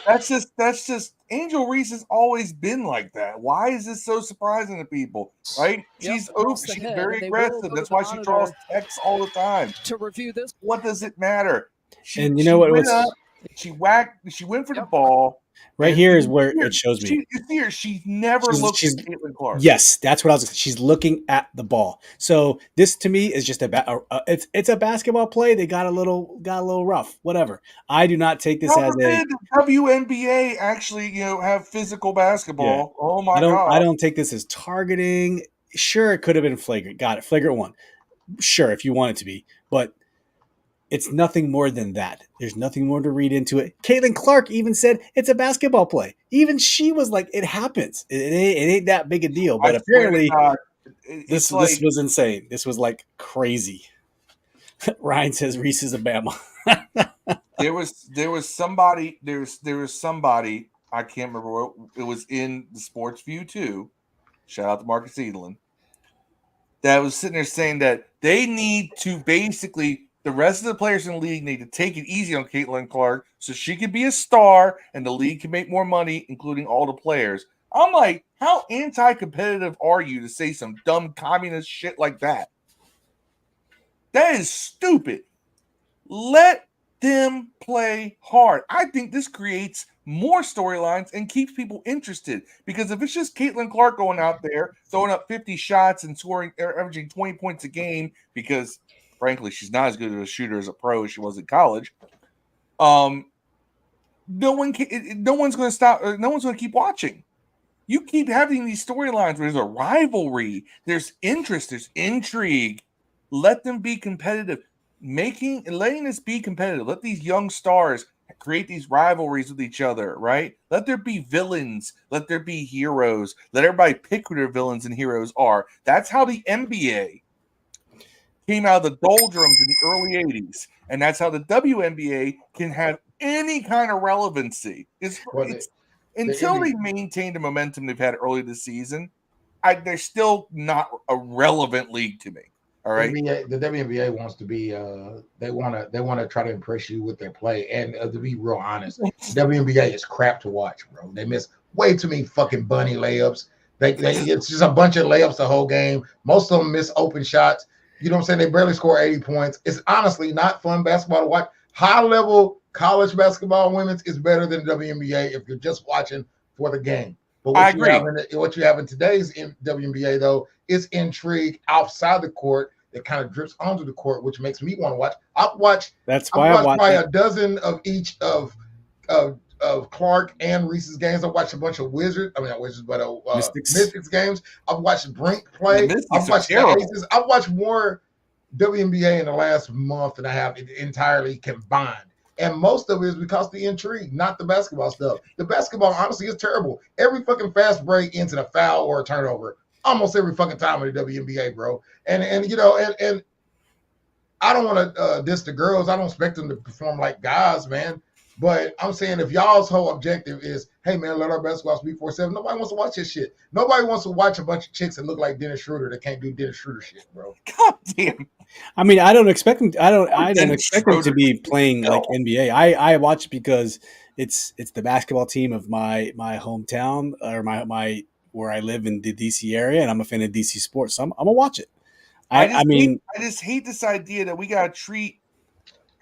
That's just Angel Reese has always been like that. Why is this so surprising to people? Right? She's very aggressive. That's why she draws texts all the time. To review this, what does it matter? She went for the ball. Right here is where it shows me. She's never looked at Caitlin Clark. Yes, that's what I was. She's looking at the ball. So this to me is just it's a basketball play. They got a little rough. Whatever. I do not take this as a WNBA actually have physical basketball. Yeah. Oh my god! I don't take this as targeting. Sure, it could have been flagrant. Got it. Flagrant one. Sure, if you want it to be, but it's nothing more than that. There's nothing more to read into it. Caitlin Clark even said it's a basketball play. Even she was like, it happens. It ain't that big a deal. But apparently, this was insane. This was like crazy. Ryan says Reese is a Bama. there was somebody, I can't remember what it was in the Sports View too. Shout out to Marcus Edelin. That was sitting there saying that they need to basically, the rest of the players in the league need to take it easy on Caitlin Clark so she can be a star and the league can make more money, including all the players. I'm like, how anti-competitive are you to say some dumb communist shit like that? That is stupid. Let them play hard. I think this creates more storylines and keeps people interested, because if it's just Caitlin Clark going out there throwing up 50 shots and scoring, averaging 20 points a game, because frankly she's not as good of a shooter as a pro as she was in college, no one's going to stop. No one's going to keep watching. You keep having these storylines where there's a rivalry, there's interest, there's intrigue. Let them be competitive. Letting this be competitive. Let these young stars create these rivalries with each other, right? Let there be villains. Let there be heroes. Let everybody pick who their villains and heroes are. That's how the NBA came out of the doldrums in the early 80s. And that's how the WNBA can have any kind of relevancy. Until they maintain the momentum they've had early this season, they're still not a relevant league to me. All right. The WNBA wants to be. They want to try to impress you with their play. And to be real honest, WNBA is crap to watch, bro. They miss way too many fucking bunny layups. It's just a bunch of layups the whole game. Most of them miss open shots. You know what I'm saying? They barely score 80 points. It's honestly not fun basketball to watch. High level college basketball women's is better than WNBA if you're just watching for the game. But what you have in today's WNBA, though, is intrigue outside the court that kind of drips onto the court, which makes me want to watch. I've watched probably a dozen of each of Clark and Reese's games. I've watched a bunch of Mystics games. I've watched Brink play. I've watched the Aces. I've watched more WNBA in the last month than I have entirely combined. And most of it is because of the intrigue, not the basketball stuff. The basketball, honestly, is terrible. Every fucking fast break ends in a foul or a turnover. Almost every fucking time in the WNBA, bro. And I don't want to diss the girls. I don't expect them to perform like guys, man. But I'm saying if y'all's whole objective is, hey, man, let our basketball speak for itself, nobody wants to watch this shit. Nobody wants to watch a bunch of chicks that look like Dennis Schroeder that can't do Dennis Schroeder shit, bro. God damn. I mean, I don't expect them. I don't expect them to be playing like NBA. I watch it because it's the basketball team of my hometown, or my where I live in the DC area, and I'm a fan of DC sports, so I'm gonna watch it. I just hate this idea that we gotta treat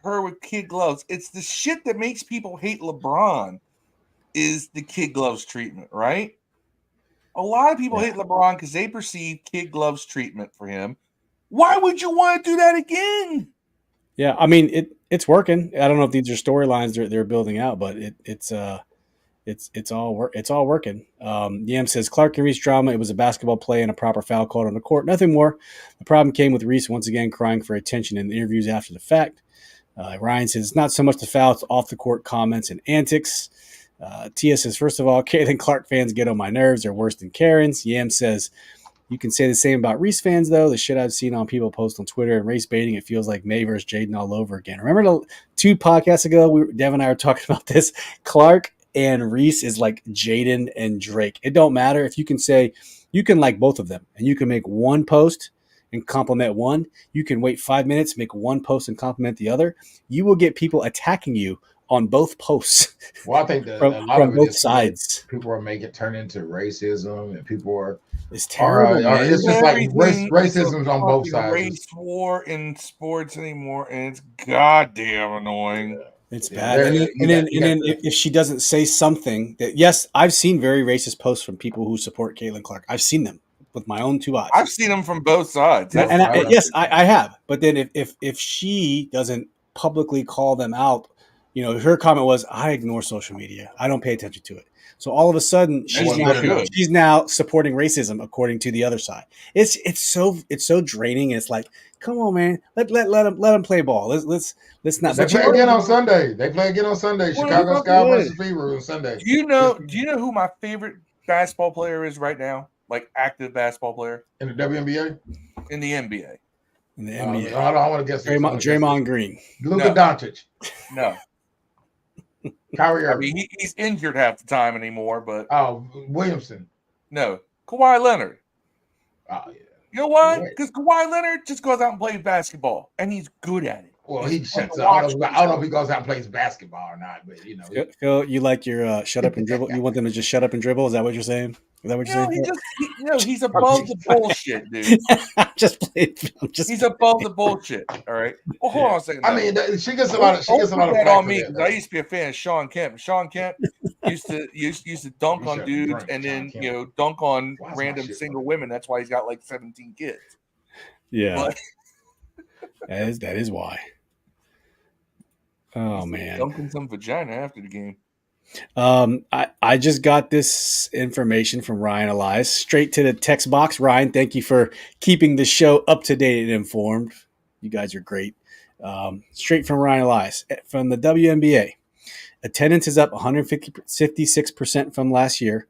her with kid gloves. It's the shit that makes people hate LeBron is the kid gloves treatment, right? A lot of people hate LeBron because they perceive kid gloves treatment for him. Why would you want to do that again? Yeah, I mean it's working. I don't know if these are storylines they're building out, but it's It's all working. Yam says Clark and Reese drama. It was a basketball play and a proper foul called on the court. Nothing more. The problem came with Reese once again crying for attention in the interviews after the fact. Ryan says it's not so much the foul, it's off the court comments and antics. Tia says, first of all, Caitlin Clark fans get on my nerves. They're worse than Karen's. Yam says, you can say the same about Reese fans, though. The shit I've seen on people post on Twitter and race baiting, it feels like May versus Jaden all over again. Remember 2 podcasts ago, Dev and I were talking about this? Clark and Reese is like Jaden and Drake. It don't matter if you can say, you can like both of them, and you can make one post and compliment one. You can wait 5 minutes, make one post and compliment the other. You will get people attacking you on both posts. Well, I think that from, a lot from of it both is sides. people are making it turn into racism, and people are. It's terrible. Man. It's just like racism's on both Fucking sides. Race war in sports anymore, and it's goddamn annoying. It's bad. And then if she doesn't say something that, yes, I've seen very racist posts from people who support Caitlin Clark. I've seen them with my own 2 eyes. I've seen them from both sides. Yes, I have. But then if she doesn't publicly call them out, her comment was, I ignore social media. I don't pay attention to it. So all of a sudden she's now supporting racism according to the other side. It's so draining. It's like, come on, man, let them play ball. Let's not. They play again on Sunday. Chicago Sky versus Fever on Sunday. Do you know who my favorite basketball player is right now? Like active basketball player In the WNBA? in the NBA. In the NBA. I want to guess. Draymond Green. Luka Doncic. No. Kyrie I Irving. mean, he's injured half the time anymore, but Williamson. no. Kawhi Leonard. Oh, yeah. You know why? Because Kawhi Leonard just goes out and plays basketball, and he's good at it. Well, he shuts up. I don't know if he goes out and plays basketball or not, but Phil, you like your shut up and dribble? You want them to just shut up and dribble? Is that what you're saying? Is that what you're saying? He's above the bullshit, dude. He's above the bullshit. All right. Well, hold on a second. I mean, she gets a lot of flack on me because that, I used to be a fan of Sean Kemp. Sean Kemp used to dunk on dudes and then dunk on random single women. That's why he's got like 17 kids. Yeah, that is why. Oh man, dunking some vagina after the game. I just got this information from Ryan Elias straight to the text box. Ryan, thank you for keeping the show up to date and informed. You guys are great. Straight from Ryan Elias from the WNBA. Attendance is up 156% from last year.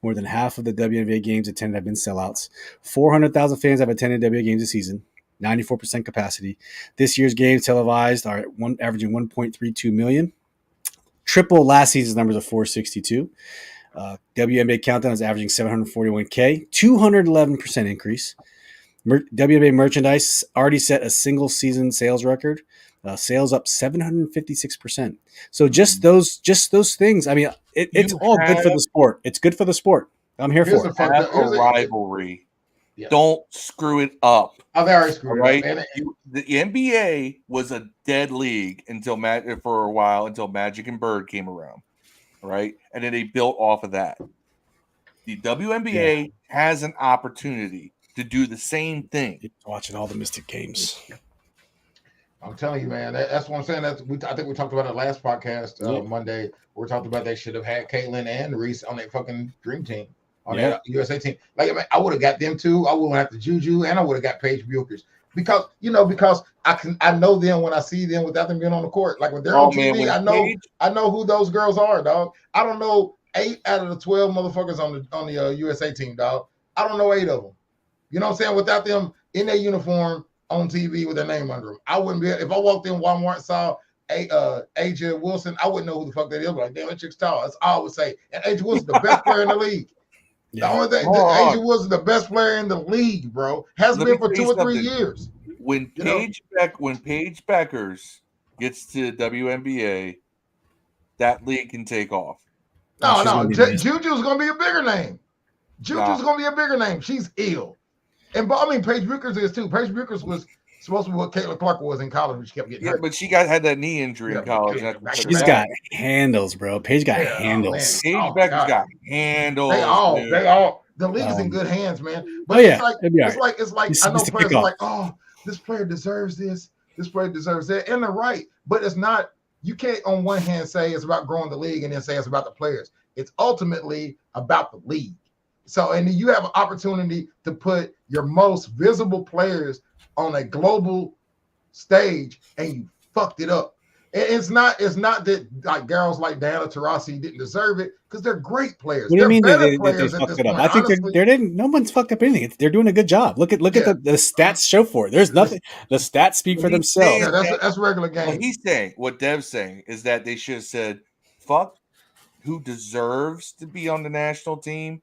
More than half of the WNBA games attended have been sellouts. 400,000 fans have attended WNBA games this season. 94% capacity. This year's games televised are averaging 1.32 million. Triple last season's numbers of 462. WNBA Countdown is averaging 741K, 211% increase. WNBA merchandise already set a single season sales record. Sales up 756%. So just those things. I mean, it's all good for the sport. It's good for the sport. I'm here for it. Have a rivalry. Yeah. Don't screw it up. Oh, they already screwed it up. The NBA was a dead league for a while until Magic and Bird came around, right? And then they built off of that. The WNBA has an opportunity to do the same thing. Watching all the Mystic games. I'm telling you, man. That's what I'm saying. I think we talked about it last podcast Monday. We talked about they should have had Caitlin and Reese on their fucking dream team. On that USA team. Like, I would have got them too. I would have had the Juju, and I would have got Paige Buchers. Because I know them when I see them without them being on the court. Like when they're on TV, I know who those girls are, dog. I don't know 8 out of the 12 motherfuckers on the USA team, dog. I don't know 8 of them. You know what I'm saying? Without them in their uniform on TV with their name under them, I wouldn't be. If I walked in Walmart and saw AJ Wilson, I wouldn't know who the fuck that is. Like, damn, that chick's tall. That's all I would say. And AJ Wilson, the best player in the league. The only thing, AJ Wilson, the best player in the league, bro. Hasn't been for 2 or 3 years. When Paige Beckers gets to WNBA, that league can take off. No. Juju's gonna be a bigger name. Gonna be a bigger name. She's ill. And Paige Buchers is too. Paige Buchers was supposed to be what Caitlin Clark was in college, but she kept getting hurt. But she had that knee injury in college. She's got handles, bro. Paige got handles. Paige Beckers got handles. They all. The league is in good hands, man. But it's like I know players are like, oh, this player deserves this. This player deserves that, and they're right. But it's not you can't on one hand say it's about growing the league and then say it's about the players. It's ultimately about the league. So, and you have an opportunity to put your most visible players on a global stage, and you fucked it up. It's not that like girls like Diana Taurasi didn't deserve it, because they're great players. What do you They're mean better they players at fucked this it up? point. I think Honestly, they didn't. No one's fucked up anything. They're doing a good job. Look at Yeah. the stats show for it. There's nothing. The stats speak for He's themselves. saying yeah, that's regular game. What he's saying, what Dev's saying, is that they should have said, fuck who deserves to be on the national team.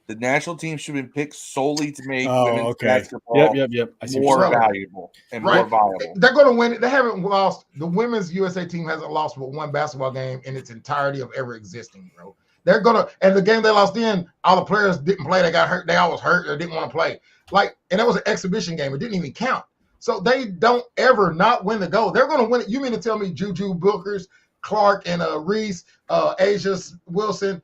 The national team should have been picked solely to make women's basketball Yep. I see what more you're saying. valuable and more Right. viable. They're going to win it. They haven't lost. The women's USA team hasn't lost but one basketball game in its entirety of ever existing, bro. They're going to, and the game they lost in, all the players didn't play. They got hurt. They all was hurt or didn't want to play. Like, and that was an exhibition game. It didn't even count. So they don't ever not win the goal. They're going to win it. You mean to tell me Juju Bookers, Clark, and Reese, Asia Wilson,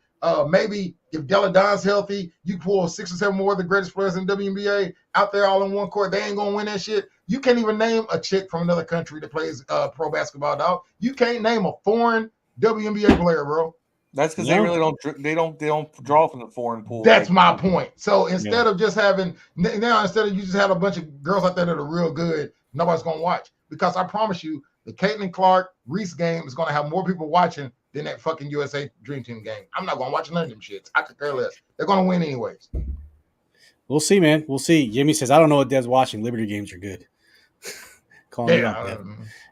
maybe if Della Don's healthy, you pull 6 or 7 more of the greatest players in WNBA out there all in one court. They ain't gonna win that shit. You can't even name a chick from another country that plays pro basketball, dog. You can't name a foreign WNBA player, bro. That's because No. they really don't draw from the foreign pool. That's my point. So instead of just having instead of you just have a bunch of girls out there that are real good, nobody's gonna watch, because I promise you, the Caitlin Clark Reese game is gonna have more people watching than that fucking USA Dream Team game. I'm not gonna watch none of them shits. I could care less. They're gonna win anyways. We'll see, man. We'll see. Jimmy says, I don't know what Dev's watching. Liberty games are good. Calling it out, Dev.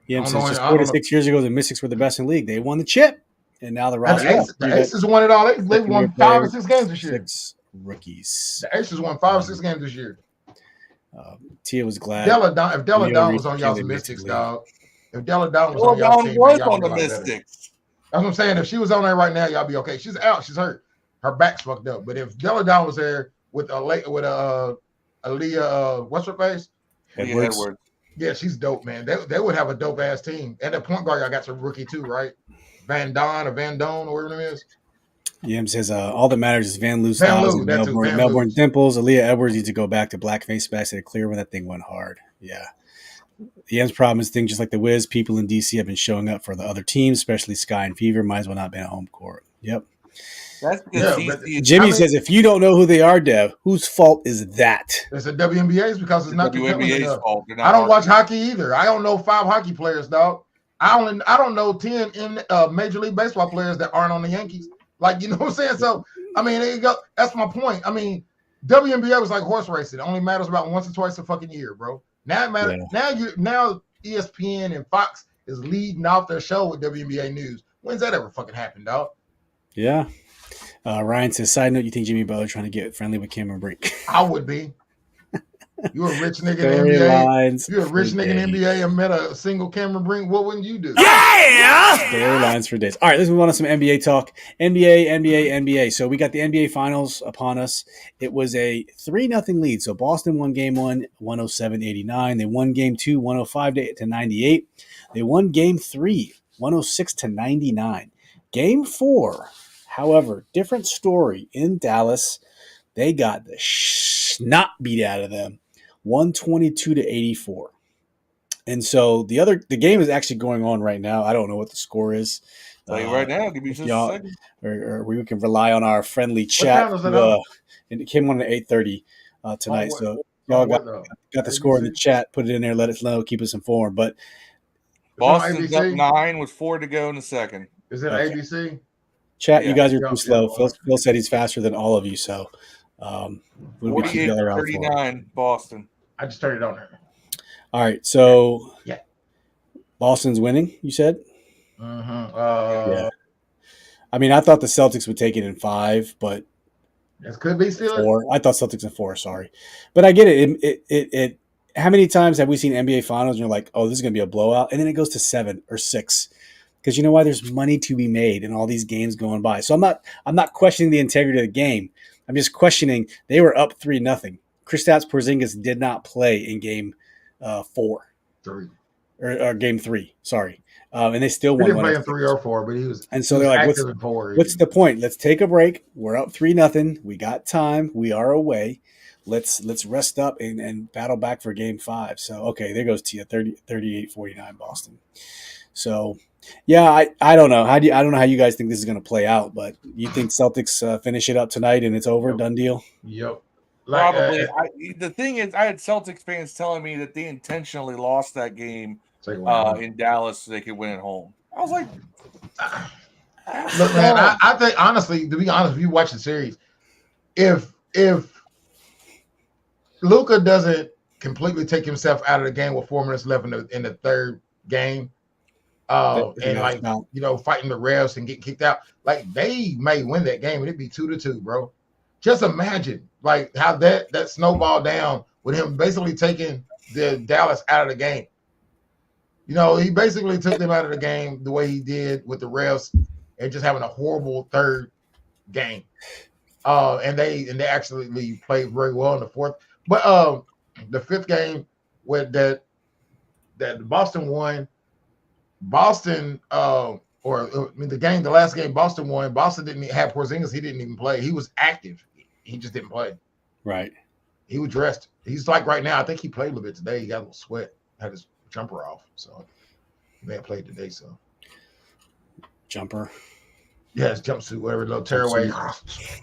Jim says, just 4 to 6 years ago, the Mystics were the best in the league. They won the chip, and now the roster. The Aces won it all. They won 5 or 6 games this year. 6 rookies. The Aces won 5 or 6 games this year. Tia was glad. If Della Don was on y'all's Mystics, dog. If Della Don was on y'all's team, was y'all on the would be a lot better. Mystics. That's what I'm saying. If she was on there right now, y'all be okay. She's out. She's hurt. Her back's fucked up. But if Della Don was there with Aaliyah, what's her face? Edwards. Yeah, she's dope, man. They would have a dope ass team. And the point guard, y'all got some rookie too, right? Van Don or whatever it is. Yim says, all that matters is Van Loo Van Styles Loo, and that too, Van Melbourne Loo's. Dimples. Aaliyah Edwards needs to go back to black face mask and clear when that thing went hard. Yeah. Yim's problem is things just like the Wiz, people in DC have been showing up for the other teams, especially Sky and Fever. Might as well not have been at home court. Yep. That's because Jimmy says, if you don't know who they are, Dev, whose fault is that? It's the WNBA's, because it's not compelling WNBA's enough. fault. I don't watch hockey either. I don't know 5 hockey players, dog. I don't know 10 in Major League Baseball players that aren't on the Yankees. Like, you know what I'm saying? So, I mean, there you go. That's my point. I mean, WNBA was like horse racing. It only matters about once or twice a fucking year, bro. Now it matters. Yeah. Now ESPN and Fox is leading off their show with WNBA news. When's that ever fucking happened, dog? Yeah. Ryan says, side note, you think Jimmy Butler trying to get friendly with Cameron Brink? I would be. You a rich nigga in the NBA. You a rich nigga in the NBA and met a single Cameron Brink. What wouldn't you do? Yeah! Storylines for days. All right, let's move on to some NBA talk. NBA. So we got the NBA Finals upon us. It was a 3-0 lead. So Boston won game 1, 107-89. They won game 2, 105-98. They won game 3, 106-99. Game 4, however, different story in Dallas. They got the snot beat out of them, 122-84. And so the game is actually going on right now. I don't know what the score is. Tell you right now, give me just a second. Or we can rely on our friendly chat. And it came on at 8:30 tonight. So y'all got the score in the chat. Put it in there. Let us know. Keep us informed. But Boston's up 9 with 4 to go in the second. Is it ABC? Chat, you guys are too slow. Phil said he's faster than all of you. So 48-39 Boston. I just turned it on there. All right. So yeah. Boston's winning, you said? Mm-hmm. Yeah. I mean, I thought the Celtics would take it in 5, but this could be still 4. I thought Celtics in 4. Sorry, but I get it. It. How many times have we seen NBA Finals and you're like, oh, this is going to be a blowout, and then it goes to 7 or 6 because you know why? There's money to be made in all these games going by. So I'm not questioning the integrity of the game. I'm just questioning they were up 3-0. Kristaps Porzingis did not play in game 4 or game 3. Sorry. And they still won. He didn't play in 3 or 4, but he was. And so they're like, what's the point? Let's take a break. We're up 3-0. We got time. We are away. Let's rest up and battle back for game 5. So, okay, there goes Tia, 38-49 Boston. So Yeah, I don't know. I don't know how you guys think this is going to play out, but you think Celtics finish it up tonight and it's over, done deal? Yep. Like, Probably. The thing is, I had Celtics fans telling me that they intentionally lost that game in Dallas so they could win at home. I was like, look, man, I think honestly, to be honest, if you watch the series, if Luka doesn't completely take himself out of the game with 4 minutes left in the third game, and like fighting the refs and getting kicked out, like they may win that game and it'd be 2-2, bro. Just imagine like how that snowballed down with him basically taking the Dallas out of the game. He basically took them out of the game the way he did with the refs and just having a horrible third game. And they actually played very well in the fourth. But the fifth game with that Boston won. Boston the last game Boston won. Boston didn't have Porzingis. He didn't even play. He was active. He just didn't play. Right. He was dressed. He's like right now. I think he played a little bit today. He got a little sweat. Had his jumper off, so he may have played today. So jumper. Yeah, his jumpsuit, whatever, little tearaway.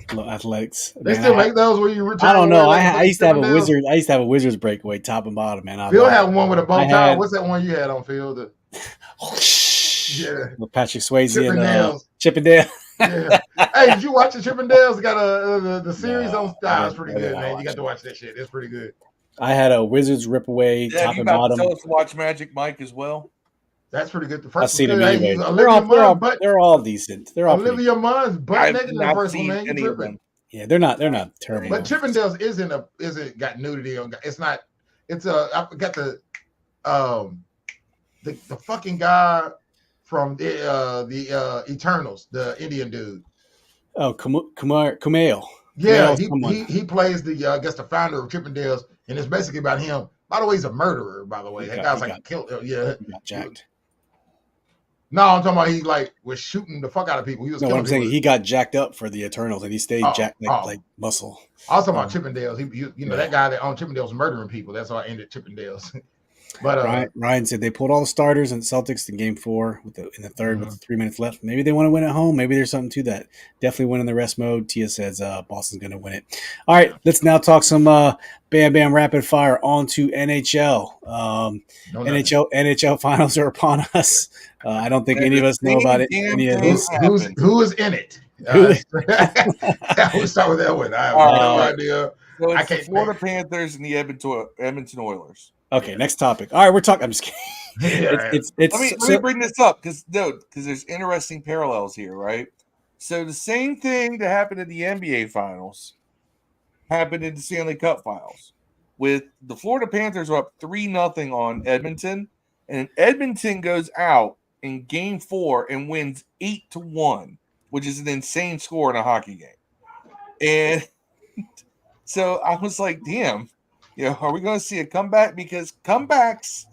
Little athletics. They still make those where you return. I don't know. I used to have a Wizard. I used to have a Wizards breakaway, top and bottom, man. Phil had one with a bow tie. What's that one you had on, Phil? With Patrick Swayze and Chippendale. Yeah. Hey, did you watch the Chippendales? Got the series on. It's pretty good, man. You got to watch that shit. It's pretty good. I had a Wizards rip away, top and bottom. Tell us to watch Magic Mike as well. That's pretty good. The first I've seen them anyway. Hey, they're all decent. They're all Olivia Munn's butt naked in the first one, man. You tripping? Yeah, they're not terrible. But Chippendales isn't got nudity on. It's not. It's I forgot the fucking guy from the Eternals, the Indian dude. Oh, Kumail. Yeah, he plays the the founder of Chippendales, and it's basically about him. By the way, he's a murderer. By the way, that guy's like killed. Yeah, he got jacked. No, I'm talking about he was shooting the fuck out of people. He was. No, I'm saying he got jacked up for the Eternals, and he stayed jacked like muscle. I was talking about Chippendales. That guy that on Chippendales murdering people. That's how I ended Chippendales. But Ryan said they pulled all the starters in Celtics in Game 4 in the third with 3 minutes left. Maybe they want to win at home. Maybe there's something to that. Definitely win in the rest mode. Tia says Boston's going to win it. All right, let's now talk some Bam Bam rapid fire on to NHL. NHL finals are upon us. I don't think any of us know about it. Any of this. Who is in it? We'll start with that one. I have no idea. So it's the Florida Panthers and the Edmonton Oilers. Okay, next topic. All right, we're talking. I'm just kidding. Let me bring this up because there's interesting parallels here, right? So the same thing that happened in the NBA Finals happened in the Stanley Cup Finals, with the Florida Panthers are up 3-0 on Edmonton, and Edmonton goes out in Game 4 and wins 8-1, which is an insane score in a hockey game. And so I was like, damn. Are we going to see a comeback? Because comebacks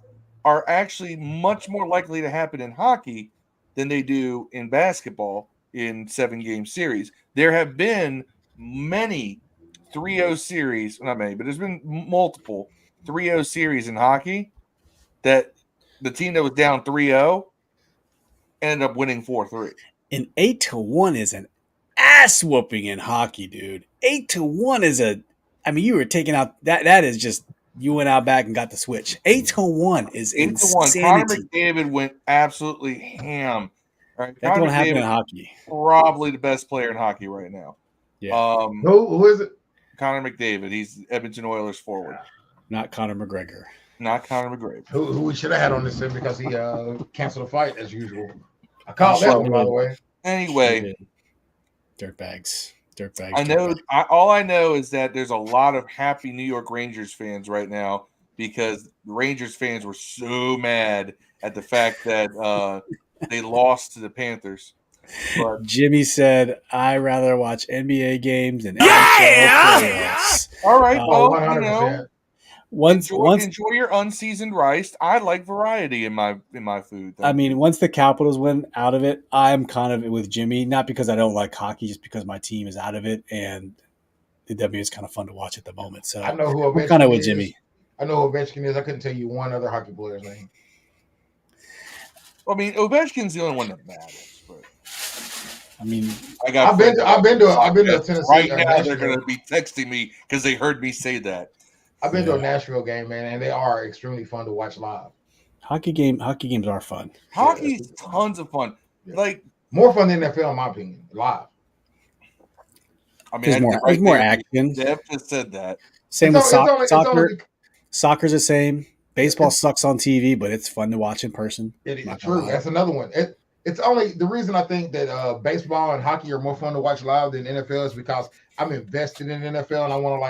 are actually much more likely to happen in hockey than they do in basketball in 7-game series. There have been many 3-0 series, not many, but there's been multiple 3-0 series in hockey that the team that was down 3-0 ended up winning 4-3. An 8-1 is an ass whooping in hockey, dude. 8-1 is you were taking out that is just you went out back and got the switch. 8-1 is insanity. Connor McDavid went absolutely ham. Right? That don't happen in hockey. Probably the best player in hockey right now. Yeah. Who is it? Connor McDavid. He's Edmonton Oilers forward. Not Conor McGregor. Not Conor McGregor. Who we should have had on this thing because he canceled the fight as usual. I called that one, by the way. Anyway. Dirtbags. I know. All I know is that there's a lot of happy New York Rangers fans right now because the Rangers fans were so mad at the fact that they lost to the Panthers. But Jimmy said, "I rather watch NBA games than NHL playoffs." All right, well, 100%. Enjoy your unseasoned rice. I like variety in my food. I mean, once the Capitals went out of it, I'm kind of with Jimmy. Not because I don't like hockey, just because my team is out of it, and the W is kind of fun to watch at the moment. So I know who I'm kind of with Jimmy. I know who Ovechkin is. I couldn't tell you one other hockey player's name. I mean, Ovechkin's the only one that matters. But I mean, I got. I've been to a Tennessee right now. They're Nashville. going to be texting me because they heard me say that. I've been to a Nashville game, man, and they are extremely fun to watch live. hockey games are fun. Hockey's tons of fun. Yeah. Like more fun than NFL, in my opinion, live. I mean, There's more action. Jeff just said that. Same with soccer. Only, Soccer's the same. Baseball sucks on TV, but it's fun to watch in person. It's true. That's another one. It's only the reason I think that baseball and hockey are more fun to watch live than NFL is because I'm invested in NFL and I want to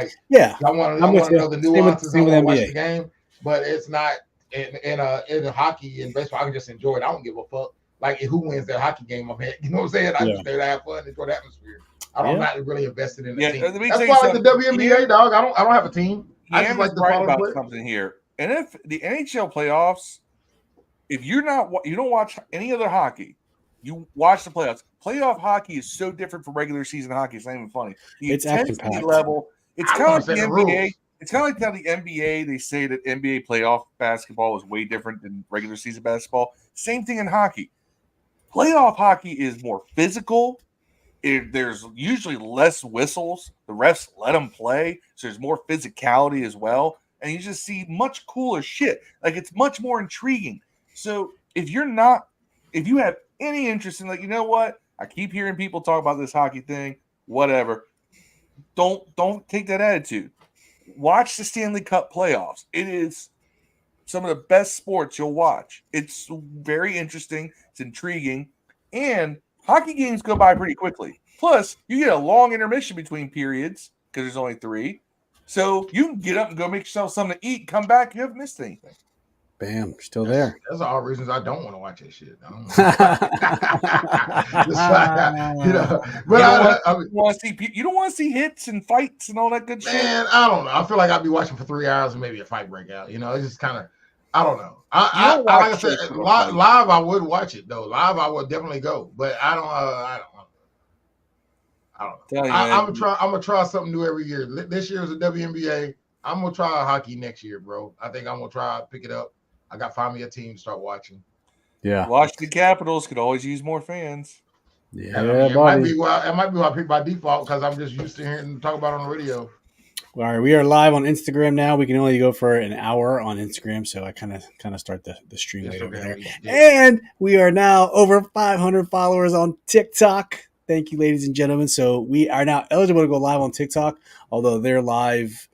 I want to know the nuances. I want to watch the game, but it's not in hockey and baseball. I can just enjoy it. I don't give a fuck like who wins that hockey game I'm at. You know what I'm saying? I just there to have fun, enjoy the atmosphere. I'm not really invested in the team. That's why like the WNBA, dog. I don't have a team. I just like the right about something here. And if the NHL playoffs, if you don't watch any other hockey, you watch the playoffs. Playoff hockey is so different from regular season hockey. It's not even funny. The intensity level. It's kind of like the NBA. It's kind of like how the NBA. They say that NBA playoff basketball is way different than regular season basketball. Same thing in hockey. Playoff hockey is more physical. There's usually less whistles. The refs let them play, so there's more physicality as well. And you just see much cooler shit. Like it's much more intriguing. So if you have any interest in, like, you know what? I keep hearing people talk about this hockey thing, whatever. Don't take that attitude. Watch the Stanley Cup playoffs. It is some of the best sports you'll watch. It's very interesting. It's intriguing. And hockey games go by pretty quickly. Plus, you get a long intermission between periods because there's only 3. So you can get up and go make yourself something to eat, come back, you haven't missed anything. Bam, still there. That's all reasons I don't want to watch that shit. You don't want to see hits and fights and all that good shit. Man, I don't know. I feel like I'd be watching for 3 hours and maybe a fight break out. It's just kind of, I don't know. Like I said, live I would watch it though. Live I would definitely go, but I don't know. I'm gonna try something new every year. This year is the WNBA. I'm gonna try hockey next year, bro. I think I'm gonna try pick it up. I got to find me a team to start watching. Yeah, Washington Capitals could always use more fans. Yeah, it might be why I pick by default because I'm just used to hearing talk about it on the radio. All right, we are live on Instagram now. We can only go for an hour on Instagram, so I kind of start the stream late over there. And we are now over 500 followers on TikTok. Thank you, ladies and gentlemen. So we are now eligible to go live on TikTok, although their live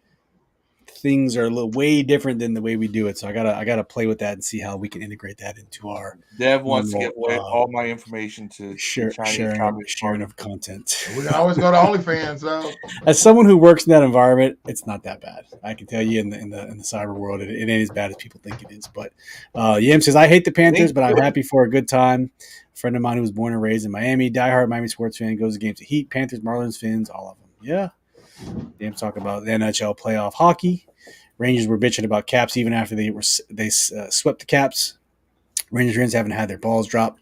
things are way different than the way we do it. So I gotta play with that and see how we can integrate that into our. Dev wants to give away all my information to sharing of content. We can always go to OnlyFans though. As someone who works in that environment, it's not that bad. I can tell you in the cyber world, it ain't as bad as people think it is. But Yam says, I hate the Panthers, but I'm happy for a good time. A friend of mine who was born and raised in Miami, diehard Miami sports fan, goes to games of Heat, Panthers, Marlins, Fins, all of them. Yeah. Yam's talking about the NHL playoff hockey. Rangers were bitching about Caps even after they swept the Caps. Rangers fans haven't had their balls dropped.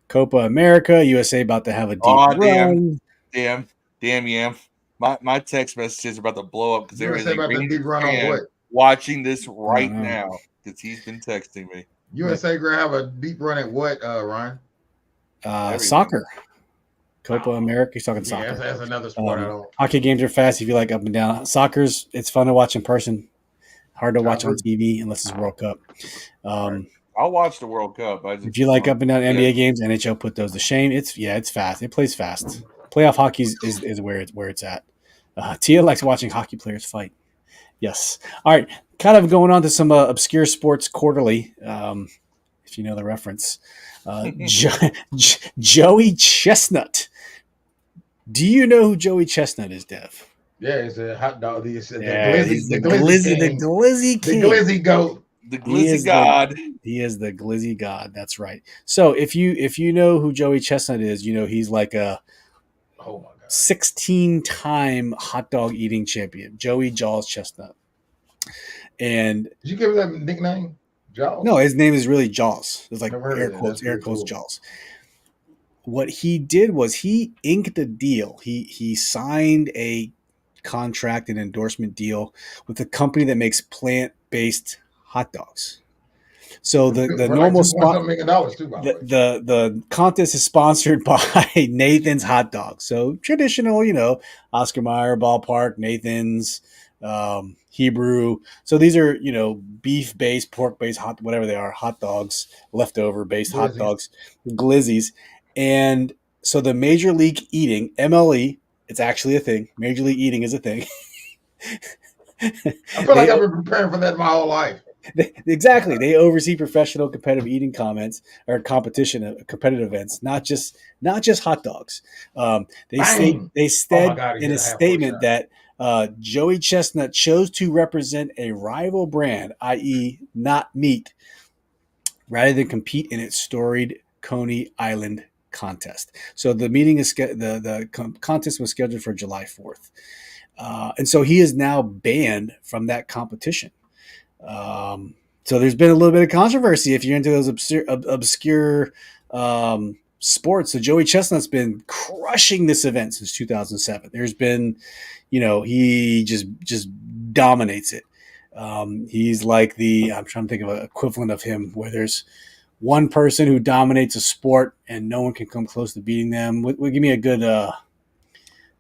Copa America, USA about to have a deep run. Damn, Yam. My text messages are about to blow up because there is a Rangers fan watching this right now because he's been texting me. USA going to have a deep run at what, Ryan? Soccer. Copa America. He's talking soccer. That's another sport I don't. Hockey games are fast if you like up and down. Soccer's, it's fun to watch in person. Hard to watch on TV unless it's World Cup. I'll watch the World Cup. If you like up and down NBA games, NHL put those to shame. It's fast. It plays fast. Playoff hockey is where it's at. Tia likes watching hockey players fight. Yes. All right. Kind of going on to some obscure sports quarterly, if you know the reference. Joey Chestnut. Do you know who Joey Chestnut is, Dev? Yeah, it's a hot dog. He's the glizzy king. The glizzy goat. The glizzy god. He is the glizzy god. That's right. So if you know who Joey Chestnut is, he's like a 16-time hot dog eating champion, Joey Jaws Chestnut. And did you give him that nickname, Jaws? No, his name is really Jaws. It's like air quotes Jaws. What he did was he inked a deal. He signed a contract and endorsement deal with a company that makes plant-based hot dogs. So the for normal like spot, $2.something million too, by the way. the contest is sponsored by Nathan's Hot Dogs. So traditional, Oscar Mayer Ballpark, Nathan's, Hebrew. So these are beef based, pork based, whatever they are, hot dogs, leftover based hot Glizzies. dogs, glizzies, and so the Major League Eating (MLE), it's actually a thing. Major League Eating is a thing. I feel like I've been preparing for that my whole life. Exactly. They oversee professional competitive eating competitive events, not just hot dogs. They Bang! Oh my God, he in hit a a half-court statement shot. that Joey Chestnut chose to represent a rival brand, i.e., not meat, rather than compete in its storied Coney Island contest. So the meeting is the contest was scheduled for July 4th, and so he is now banned from that competition. So there's been a little bit of controversy if you're into those obscure sports. So Joey Chestnut's been crushing this event since 2007. There's been, he just dominates it. He's like I'm trying to think of an equivalent of him where there's one person who dominates a sport and no one can come close to beating them. Give me a good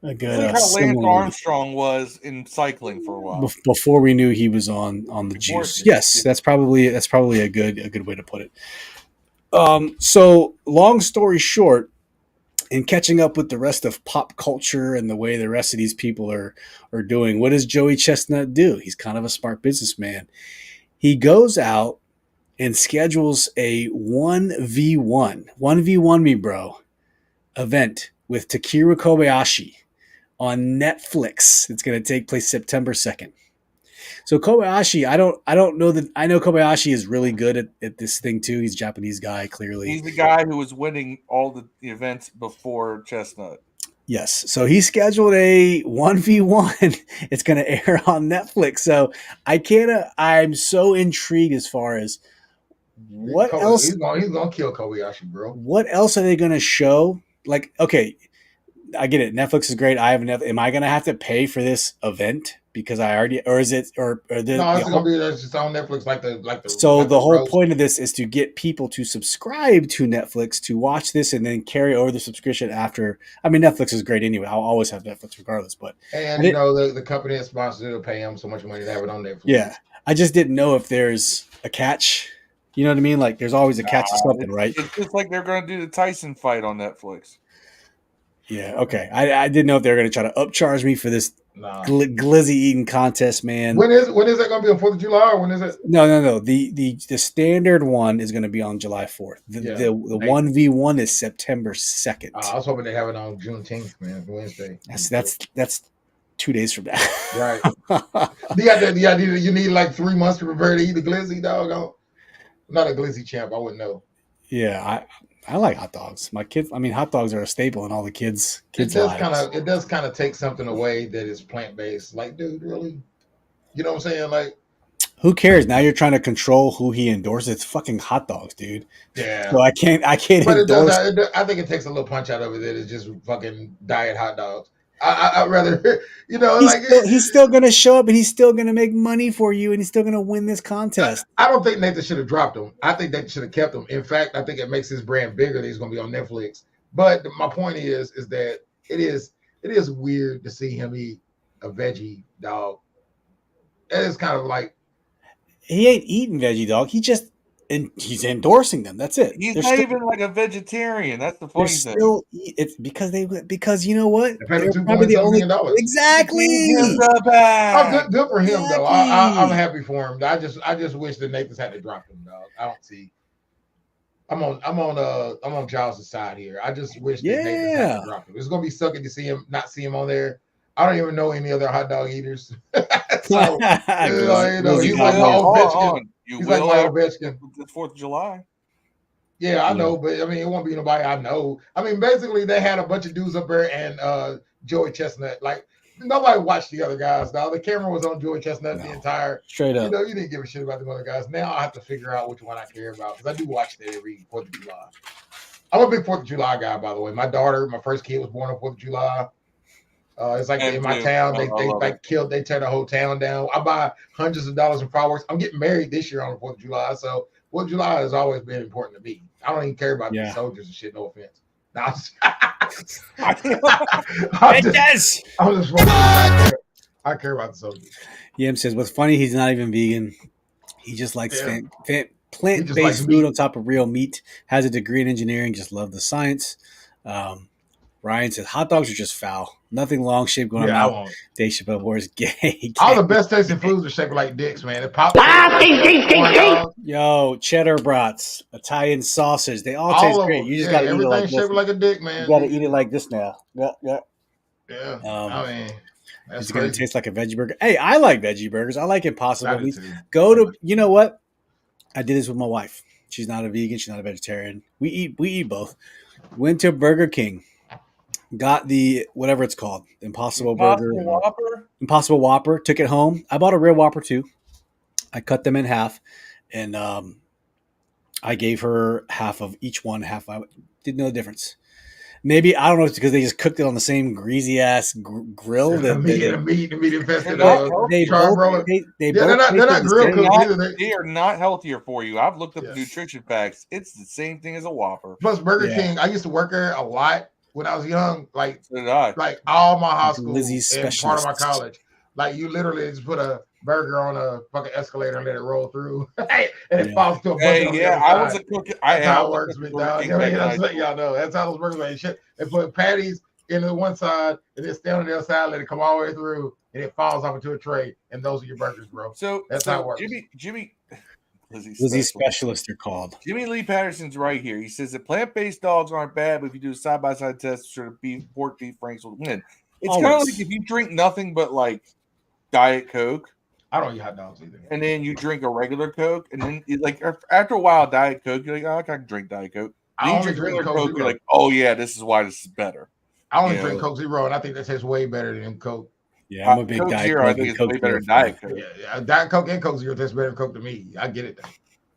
I think how Lance similar Armstrong was in cycling for a while. before we knew he was on the Before juice. it- Yes, that's probably a good way to put it. So long story short, in catching up with the rest of pop culture and the way the rest of these people are doing, what does Joey Chestnut do? He's kind of a smart businessman. He goes out and schedules a 1v1 me bro event with Takeru Kobayashi on Netflix. It's going to take place September 2nd. So Kobayashi, I don't know that I know Kobayashi is really good at this thing too. He's a Japanese guy, clearly. He's the guy who was winning all the events before Chestnut. Yes. So he scheduled a 1v1. It's going to air on Netflix. So I'm so intrigued as far as what else. He's gonna kill Kobayashi, bro. What else are they going to show? Like, okay, I get it. Netflix is great. I have Netflix. Am I going to have to pay for this event because I already, or is it, or the? No, it's gonna be just on Netflix, like the. So like the whole roast. point of this is to get people to subscribe to Netflix to watch this and then carry over the subscription after. I mean, Netflix is great anyway. I'll always have Netflix regardless. But And the company that sponsors it will pay them so much money to have it on Netflix. yeah, I just didn't know if there's a catch. You know what I mean? Like there's always a catch to something, right? It's just like they're going to do the Tyson fight on Netflix. Yeah. Okay. I didn't know if they were going to try to upcharge me for this glizzy eating contest, man. When is that going to be on 4th of July or when is it? No. The standard one is going to be on July 4th. The 1v1 is September 2nd. I was hoping they have it on Juneteenth, man, Wednesday. That's 2 days from now. Right. You need like 3 months to prepare to eat a glizzy, dog. I'm not a glizzy champ. I wouldn't know. Yeah, I like hot dogs. My kids, I mean, hot dogs are a staple in all the kids' lives. It does kind of take something away that is plant based. Like, dude, really? You know what I'm saying? Like, who cares? Now you're trying to control who he endorses. It's fucking hot dogs, dude. Yeah. So I can't But endorse. I think it takes a little punch out of it that it's just fucking diet hot dogs. I'd rather, he's still going to show up and he's still going to make money for you and he's still going to win this contest. I don't think Nathan should have dropped him. I think they should have kept him. In fact, I think it makes his brand bigger that he's going to be on Netflix. But my point is that it is weird to see him eat a veggie dog. It is kind of like he ain't eating veggie dog. He's endorsing them. That's it. He's not even like a vegetarian. That's the funny thing. It's because you know what? They're probably the only $2.7 million. Exactly. Oh, good for him though. I'm happy for him. I just wish that Nathan's had to drop him, dog. I don't see. I'm on Giles' side here. I just wish that Nathan's had to drop him. It's gonna be sucky to not see him on there. I don't even know any other hot dog eaters. So he's like my Ovechkin. He's like my Ovechkin. It's 4th of July. Yeah, I know, but I mean, it won't be nobody I know. I mean, basically, they had a bunch of dudes up there and Joey Chestnut. Like, nobody watched the other guys, dog. The camera was on Joey Chestnut the entire. Straight up. You didn't give a shit about the other guys. Now I have to figure out which one I care about because I do watch that every 4th of July. I'm a big 4th of July guy, by the way. My first kid was born on 4th of July. It's like in my town, they tear the whole town down. I buy hundreds of dollars in fireworks. I'm getting married this year on the 4th of July, so 4th of July has always been important to me. I don't even care about Yeah. the soldiers and shit. No offense. No, I'm just, I'm just I care about the soldiers. Yam says, what's funny, he's not even vegan. He just likes Yeah. plant-based likes food meat. on top of real meat. Has a degree in engineering. Just love the science. Ryan says, hot dogs are just foul. Nothing long shaped going Yeah, I on. won't. Dave Chappelle Wars gay. All the best tasting foods are shaped like dicks, man. It pops. Yo, cheddar brats, Italian sausage. They all taste All of great. them. You just got to eat it everything like this. shaped like a dick, You man. got to eat it like this now. Yeah. Yeah. I mean, that's It's going to crazy. taste like a veggie burger. Hey, I like veggie burgers. I like Impossible I do Meats. too. Go to, you know what? I did this with my wife. She's not a vegan. She's not a vegetarian. We eat both. Went to Burger King. Got the whatever it's called, Impossible Burger, Whopper? Impossible Whopper. Took it home. I bought a real Whopper too. I cut them in half, and I gave her half of each one. Half I didn't know the difference. Maybe I don't know if it's because they just cooked it on the same greasy ass grill. The meat infested. They both they're not tasted grilled the same. cooked either. They are not healthier for you. I've looked up Yeah. the nutrition facts. It's the same thing as a Whopper. Plus Burger Yeah. King, I used to work there a lot when I was young. Like So did I. all my high school Lizzie's and part of my specialists. college. Like you literally just put a burger on a fucking escalator and let it roll through, and it Yeah. falls to a Hey, bucket on the yeah, other I side. was a cook. That's I how it was a works, cook big for Burger dog. King You know, back in that's high what y'all know. That's how those burgers make shit. They put patties into one side and then stand on the other side, let it come all the way through, and it falls off into a tray. And those are your burgers, bro. So That's so how it works. Jimmy Lizzie specialists they're called. Jimmy Lee Patterson's right here. He says that plant-based dogs aren't bad, but if you do a side-by-side test, sort of pork beef franks will win. It's kind of Always. like if you drink nothing but like Diet Coke, I don't eat hot dogs either. and then you drink a regular Coke, and then like after a while, Diet Coke, you're like, oh, I can drink Diet Coke. I Then you only drink drink regular Coke Coke, you're Zero. like, oh yeah, this is why this is better. I only Yeah. drink Coke Zero, and I think that tastes way better than Coke. Yeah, I'm a big Coke Diet Zero, Coke I think and it's Coke way better Zero than fan. Diet Coke. Yeah, Diet Coke and Coke Zero tastes better than Coke to me. I get it though.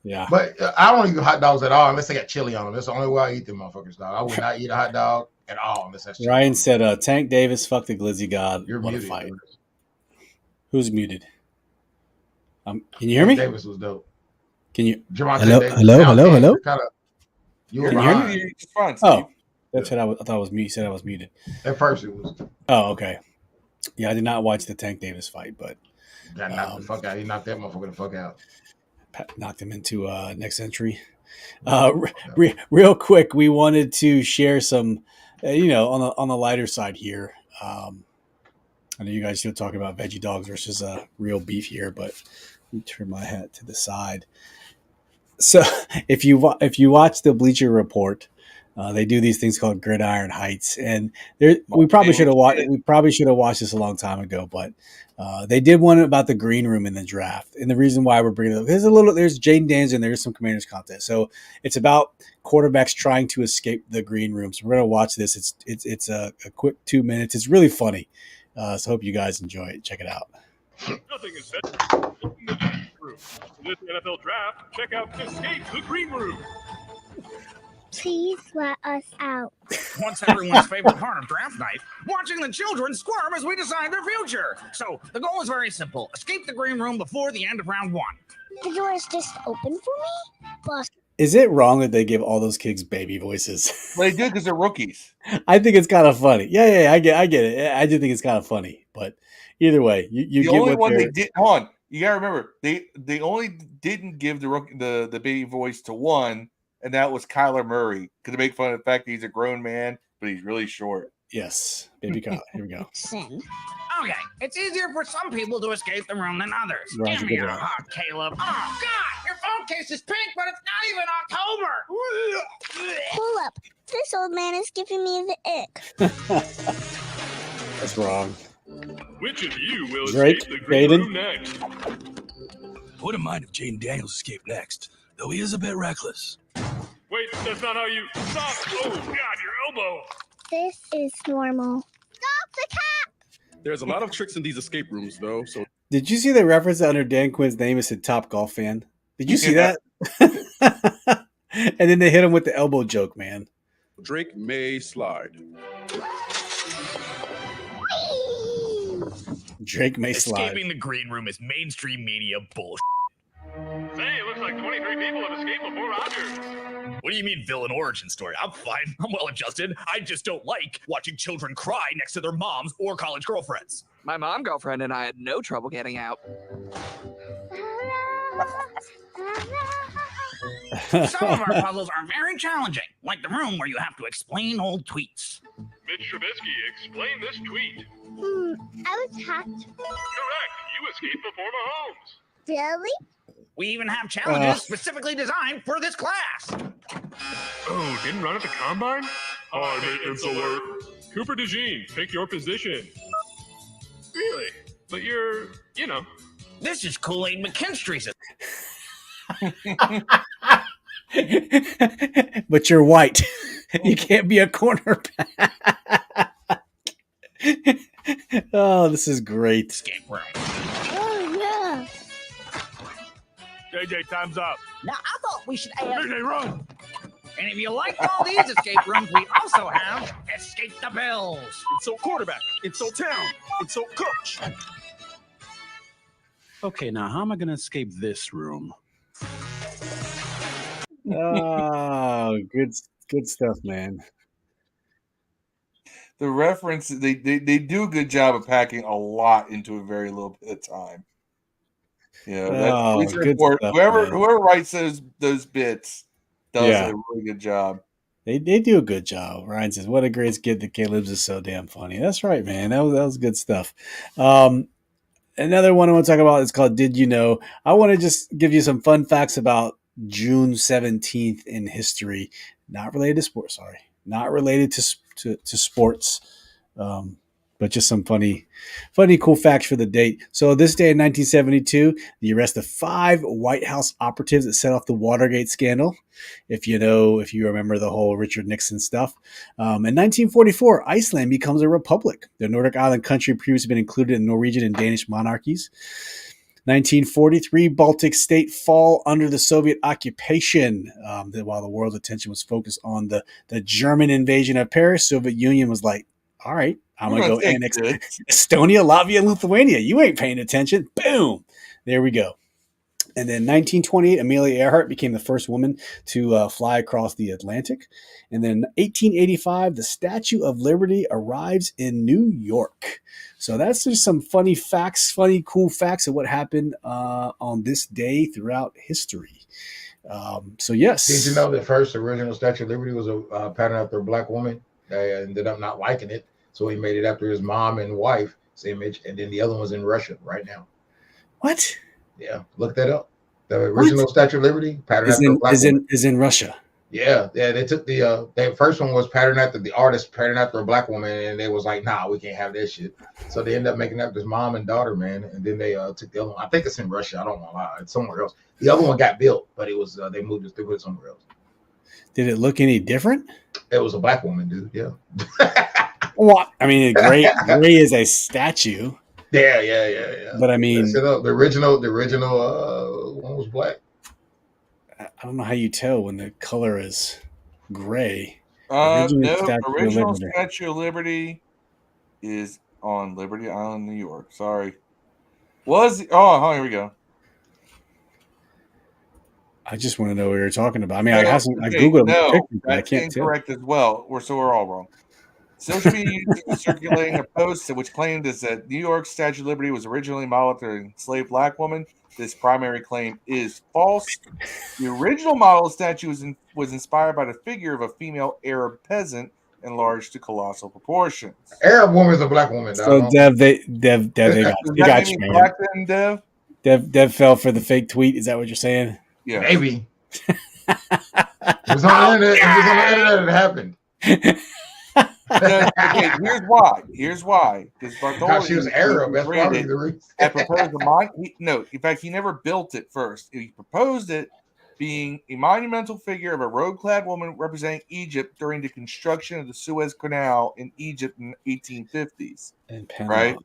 Yeah. But I don't eat hot dogs at all unless they got chili on them. That's the only way I eat them motherfuckers, dog. I would not eat a hot dog at all unless that's chili. Ryan said, Tank Davis, fuck the Glizzy God. You're What a muted. fight. Who's muted? Can you hear me? Davis was dope. Can you? Javante Hello? Davis. Hello? Now, Hello? man, Hello? you're kinda, you were Can you hear me? behind. You're just fine, Steve. Oh, that's what I thought I was mute. You said I was muted. At first it was. Oh, okay. Yeah, I did not watch the Tank Davis fight, but Got knocked the fuck out. He knocked that motherfucker the fuck out. knocked him into next entry. Real quick, we wanted to share some, on the lighter side here. I know you guys still talking about veggie dogs versus real beef here, but let me turn my hat to the side. So if you watch the Bleacher Report, they do these things called Gridiron Heights, and we probably should have watched this a long time ago, but they did one about the green room in the draft. And the reason why we're bringing it up, there's Jaden Daniels and there's some Commanders content. So it's about quarterbacks trying to escape the green room. So we're gonna watch this. It's a quick 2 minutes. It's really funny. So hope you guys enjoy it. Check it out. Nothing is better than the green room. For this NFL draft, check out Escape the Green Room. Please let us out. What's everyone's favorite part of draft night? Watching the children squirm as we decide their future. So the goal is very simple. Escape the green room before the end of round one. The door is just open for me? Boss. Is it wrong that they give all those kids baby voices? Well, they do because they're rookies. I think it's kind of funny. Yeah, I get it. I do think it's kind of funny, but either way, you The get only what one they're. they did. Hold on, you gotta remember they only didn't give the baby voice to one, and that was Kyler Murray. Because they make fun of the fact that he's a grown man, but he's really short. Yes, baby Kyle. Here we go. Sin. Okay, it's easier for some people to escape the room than others. Roger, Give me good a one. hug, Caleb. Oh, God, your phone case is pink, but it's not even October. Pull up. This old man is giving me the ick. That's wrong. Which of you will Drake, escape the green Jaden? room next? Wouldn't mind if Jaden Daniels escaped next, though he is a bit reckless. Wait, that's not how you stop. Oh, God, your elbow. This is normal. Stop the cat! There's a lot of tricks in these escape rooms, though. So Did you see the reference under Dan Quinn's name? It said top golf fan. Did you see Yeah. that? And then they hit him with the elbow joke, man. Drake may slide. Drake may slide. Escaping the green room is mainstream media bullshit. Say, it looks like 23 people have escaped before Rogers. What do you mean villain origin story? I'm fine. I'm well adjusted. I just don't like watching children cry next to their moms or college girlfriends. My mom girlfriend and I had no trouble getting out. Some of our puzzles are very challenging, like the room where you have to explain old tweets. Mitch Trubisky, explain this tweet. I was hacked. Correct. You escaped before Mahomes. Really? We even have challenges specifically designed for this class. Oh, didn't run at the combine? High maintenance alert. Cooper DeJean, pick your position. Really? But you're, you know. This is Kool-Aid McKinstry's. But you're white. You can't be a cornerback. Oh, this is great. Escape room. Oh, yeah. JJ, time's up. Now, I thought we should add... JJ, run! And if you like all these escape rooms, we also have Escape the Bills. Insult quarterback. Insult town. Insult coach. Okay, now how am I going to escape this room? Oh, good stuff, man. The reference, they do a good job of packing a lot into a very little bit of time. Good stuff, whoever writes those bits does Yeah. a really good job. They do a good job. Ryan says, "What a great skit that Caleb's is so damn funny." That's right, man. That was good stuff. Another one I want to talk about is called "Did You Know?" I want to just give you some fun facts about June 17th in history, not related to sports. Sorry, not related to sports, but just some funny, cool facts for the date. So this day in 1972, the arrest of 5 White House operatives that set off the Watergate scandal. If you remember the whole Richard Nixon stuff. In 1944, Iceland becomes a republic. The Nordic island country previously been included in Norwegian and Danish monarchies. 1943, Baltic state fall under the Soviet occupation. While the world's attention was focused on the German invasion of Paris, Soviet Union was like, all right, I'm going to go annex Estonia, Latvia, and Lithuania. You ain't paying attention. Boom. There we go. And then 1928, Amelia Earhart became the first woman to fly across the Atlantic. And then 1885, the Statue of Liberty arrives in New York. So that's just some funny, cool facts of what happened on this day throughout history. So yes. Did you know the first original Statue of Liberty was a pattern after a black woman? They ended up not liking it, so he made it after his mom and wife's image, and then the other one's in Russia right now. What? Yeah, look that up. The original Statue of Liberty patterned after a black woman. Is in Russia. Yeah. They took the first one was patterned after the artist, patterned after a black woman, and they was like, nah, we can't have that shit. So they ended up making up this mom and daughter, man, and then they took the other one. I think it's in Russia. I don't want to lie. It's somewhere else. The other one got built, but it was they moved it. They put it somewhere else. Did it look any different? It was a black woman, dude. Yeah. Well, I mean, gray is a statue. Yeah. But I mean, the original one was black. I don't know how you tell when the color is gray. Original Statue of Liberty is on Liberty Island, New York. Sorry. Here we go. I just want to know what you're talking about. I mean, I googled pictures, but I can't tell. Incorrect as well. We're all wrong. Social media users circulating a post which claimed that New York Statue of Liberty was originally modeled after an enslaved black woman. This primary claim is false. The original model of the statue was inspired by the figure of a female Arab peasant enlarged to colossal proportions. Arab woman is a black woman. So Dev, they got you, man. Black then, Dev fell for the fake tweet. Is that what you're saying? Yeah, maybe. It was on the internet. It happened. Okay, here's why. Because she was Arab. That's probably the reason. In fact, he never built it first. He proposed it being a monumental figure of a robe-clad woman representing Egypt during the construction of the Suez Canal in Egypt in the 1850s. In Panama. Right?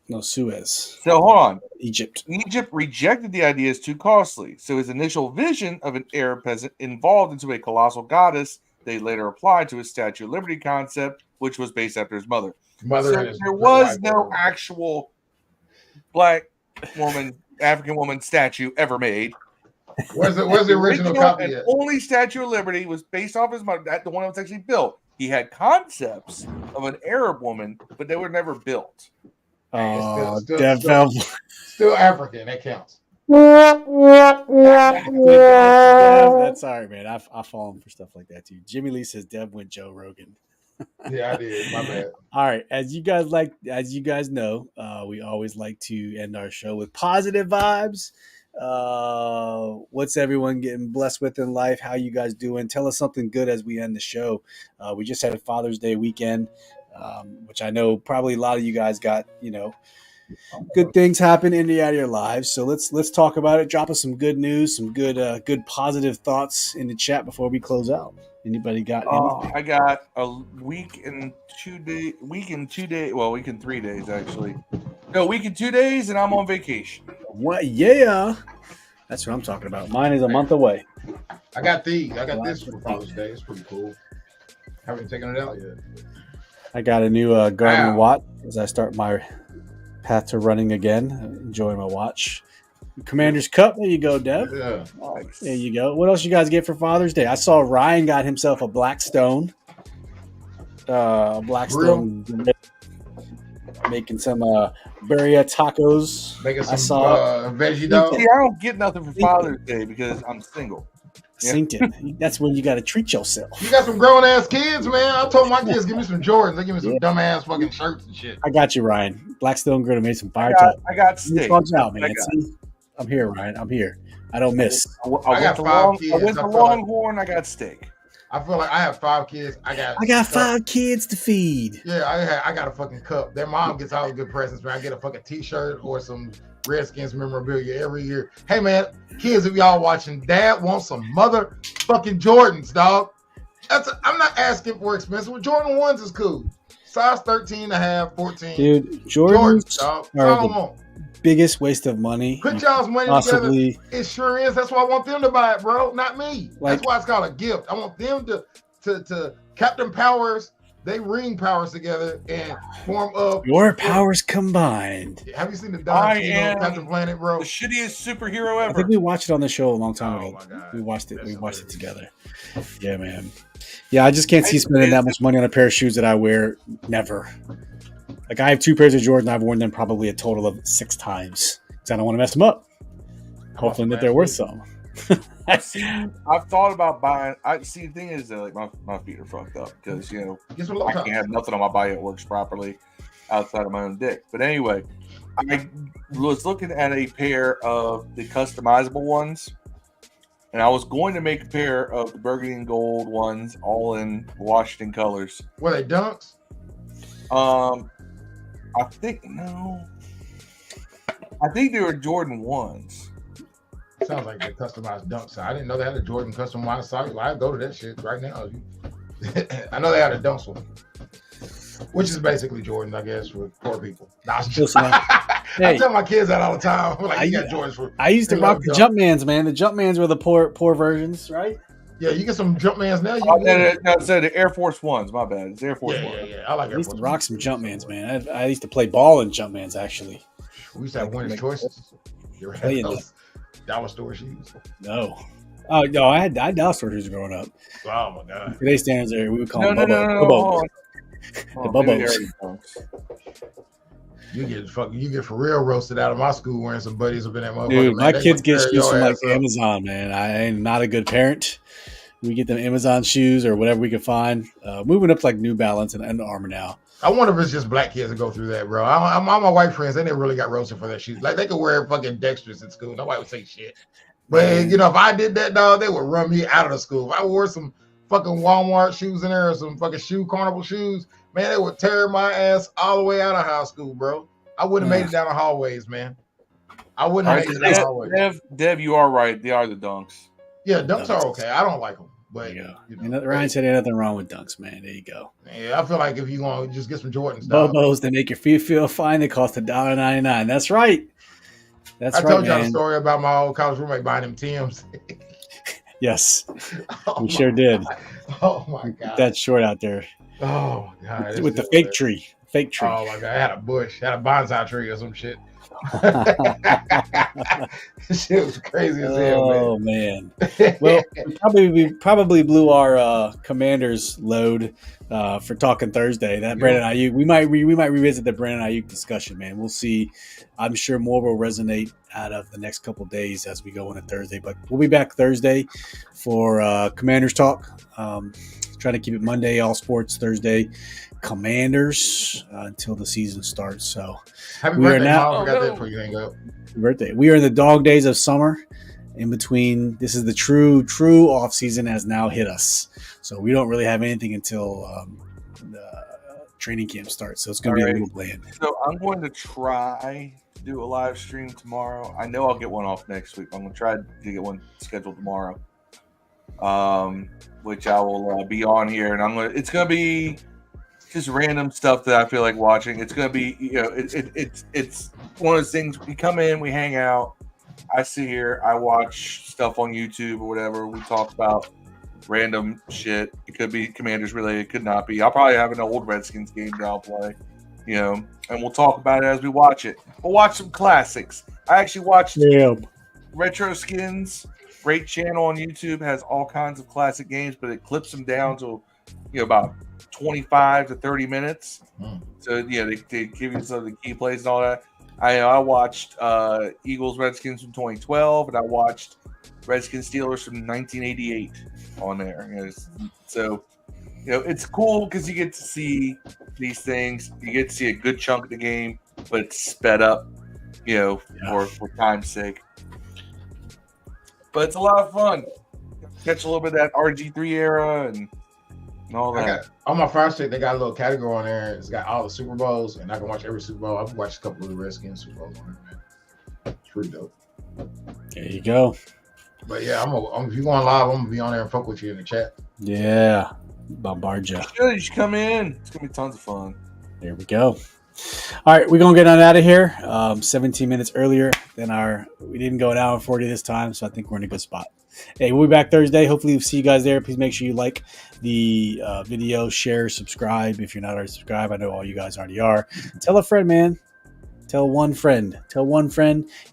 No, Suez. So hold on. Egypt rejected the idea as too costly. So his initial vision of an Arab peasant evolved into a colossal goddess. They later applied to his Statue of Liberty concept, which was based after his mother. So there was no actual black woman African woman statue ever made. Where's the original copy? And only Statue of Liberty was based off his mother. That the one that was actually built. He had concepts of an Arab woman, but they were never built. Still African. That counts. That's all right, man. I fall in for stuff like that too. Jimmy Lee says Dev went Joe Rogan. Yeah, I did. My bad. All right, as you guys know, we always like to end our show with positive vibes. What's everyone getting blessed with in life? How you guys doing? Tell us something good as we end the show. We just had a Father's Day weekend, which I know probably a lot of you guys got, good things happen in and out of your lives. So let's talk about it. Drop us some good news, some good positive thoughts in the chat before we close out. Anybody got anything? I got a week and 3 days actually. No, week and 2 days, and I'm on vacation. What? Yeah, that's what I'm talking about. Mine is a month away. I got this for Father's Day. It's pretty cool. Haven't taken it out yet. I got a new Garmin watch as I start my path to running again. Enjoying my watch. Commander's Cup. There you go, Dev. Yeah. Nice. There you go. What else you guys get for Father's Day? I saw Ryan got himself a Blackstone. Blackstone. Making some birria tacos. Making some veggie dogs. See, I don't get nothing for Father's Day because I'm single. Synced it. That's when you got to treat yourself. You got some grown ass kids, man. I told my kids, give me some Jordans. They give me some dumb ass fucking shirts and shit. I got you, Ryan. Blackstone Grill made some fire talk. I got steak. Out, man. I'm here, Ryan. I'm here. I don't miss. I went to Longhorn. I got steak. I feel like I have 5 kids. I got 5 kids to feed. Yeah, I got a fucking cup. Their mom gets all the good presents, man. I get a fucking T-shirt or some Redskins memorabilia every year. Hey, man, kids, if y'all watching, Dad wants some motherfucking Jordans, dog. I'm not asking for expensive. Jordan 1s is cool. Size 13.5, 14. Dude, Jordans dog. are the biggest waste of money. Put y'all's money together. It sure is. That's why I want them to buy it, bro. Not me. That's why it's called a gift. I want them to Captain Powers. They ring powers together and form up. Your powers combined. Have you seen the Don Captain Planet, bro? The shittiest superhero ever. I think we watched it on the show a long time ago. My God. We watched it together. Yeah, man. Yeah, I just can't see spending that much money on a pair of shoes that I wear never. Like, I have 2 pairs of Jordan. I've worn them probably a total of 6 times because I don't want to mess them up. Hoping that they're worth something. I've thought about buying. The thing is that like my feet are fucked up because I can't have nothing on my body that works properly outside of my own dick. But anyway, I was looking at a pair of the customizable ones, and I was going to make a pair of the burgundy and gold ones, all in Washington colors. Were they dunks? I think they were Jordan 1s. Sounds like they customized dunks. I didn't know they had a Jordan customized site. I'd go to that shit right now. I know they had a dunks one, which is basically Jordan, I guess, for poor people. Nah, I tell my kids that all the time. Like, you got Jordans for. I used to rock the Jumpmans, man. The Jumpmans were the poor versions, right? Yeah, you get some Jumpmans now. So the Air Force Ones. My bad. It's Air Force Ones. Yeah. I like Air Force. I used to rock some Jumpmans, man. I used to play ball in Jumpmans, actually. We used to have winner's choices. You ever had those dollar store shoes? No. Oh no, I had dollar store shoes growing up. Oh my God. Today's standards are we would call them Bubba. The Bubbos. You get for real roasted out of my school wearing some buddies up in that motherfucker. Dude, my kids get shoes from like Amazon, man. I am not a good parent. We get them Amazon shoes or whatever we can find. Moving up to like New Balance and Under Armour now. I wonder if it's just black kids that go through that, bro. All my white friends, they never really got roasted for their shoes. Like, they could wear fucking Dexters in school. Nobody would say shit. But, if I did that, dog, they would run me out of the school. If I wore some fucking Walmart shoes in there or some fucking Carnival shoes, man, they would tear my ass all the way out of high school, bro. I wouldn't have made it down the hallways, man. I wouldn't have made it down the hallways. Dev, you are right. They are the dunks. Yeah, dunks are okay. I don't like them. But Ryan said ain't nothing wrong with dunks, man. There you go. Yeah, I feel like if you want to just get some Jordans, Bobos, they make your feet feel fine. They cost $1.99. That's right. I told y'all a story about my old college roommate buying them Timbs. Yes, we sure did. Oh my God, that short out there. Oh my God, with the fake tree. Oh my God, I had a bush, had a bonsai tree or some shit. Shit was crazy as hell, man. Oh man. Well, we probably blew our Commanders load for talking Thursday. That Brandon Ayuk, we might revisit the Brandon Ayuk discussion, man. We'll see. I'm sure more will resonate out of the next couple of days as we go into Thursday. But we'll be back Thursday for Commanders talk. Trying to keep it Monday, all sports. Thursday, Commanders until the season starts. So Happy we birthday, are now. Paul. I forgot that before you hang up. Birthday. We are in the dog days of summer. In between, this is the true off season has now hit us. So we don't really have anything until the training camp starts. So it's going to be a little bland. So I'm going to try to do a live stream tomorrow. I know I'll get one off next week. I'm going to try to get one scheduled tomorrow, which I will be on here, and it's going to be just random stuff that I feel like watching. It's going to be, it's one of those things. We come in, we hang out. I sit here, I watch stuff on YouTube or whatever. We talk about random shit. It could be Commanders related, it could not be. I'll probably have an old Redskins game that I'll play, and we'll talk about it as we watch it. We'll watch some classics. I actually watched Retro Skins. Great channel on YouTube, has all kinds of classic games, but it clips them down to about 25 to 30 minutes. So they give you some of the key plays and all that. I watched Eagles Redskins from 2012, and I watched Redskins Steelers from 1988 on there. So it's cool because you get to see these things. You get to see a good chunk of the game, but it's sped up, for time's sake. But it's a lot of fun. Catch a little bit of that RG3 era and all that. On my Fire Stick, they got a little category on there. It's got all the Super Bowls, and I can watch every Super Bowl. I've watched a couple of the Redskins Super Bowls on there, man. It's pretty dope. There you go. But yeah, if you're going live, I'm gonna be on there and fuck with you in the chat. Yeah, bombard you. You should come in. It's gonna be tons of fun. There we go. All right, we're gonna get on out of here. 17 minutes earlier than we didn't go an hour and 40 this time, so I think we're in a good spot. Hey, we'll be back Thursday. Hopefully we'll see you guys there. Please make sure you like the video, share, subscribe if you're not already subscribed. I know all you guys already are. Tell a friend, man. Tell one friend.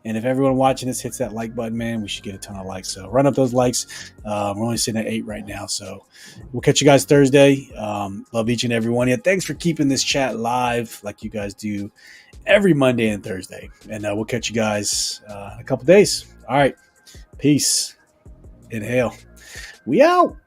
And if everyone watching this hits that like button, man, we should get a ton of likes. So run up those likes. We're only sitting at 8 right now. So we'll catch you guys Thursday. Love each and every one of you. Thanks for keeping this chat live like you guys do every Monday and Thursday. And we'll catch you guys in a couple days. All right. Peace. Inhale. We out.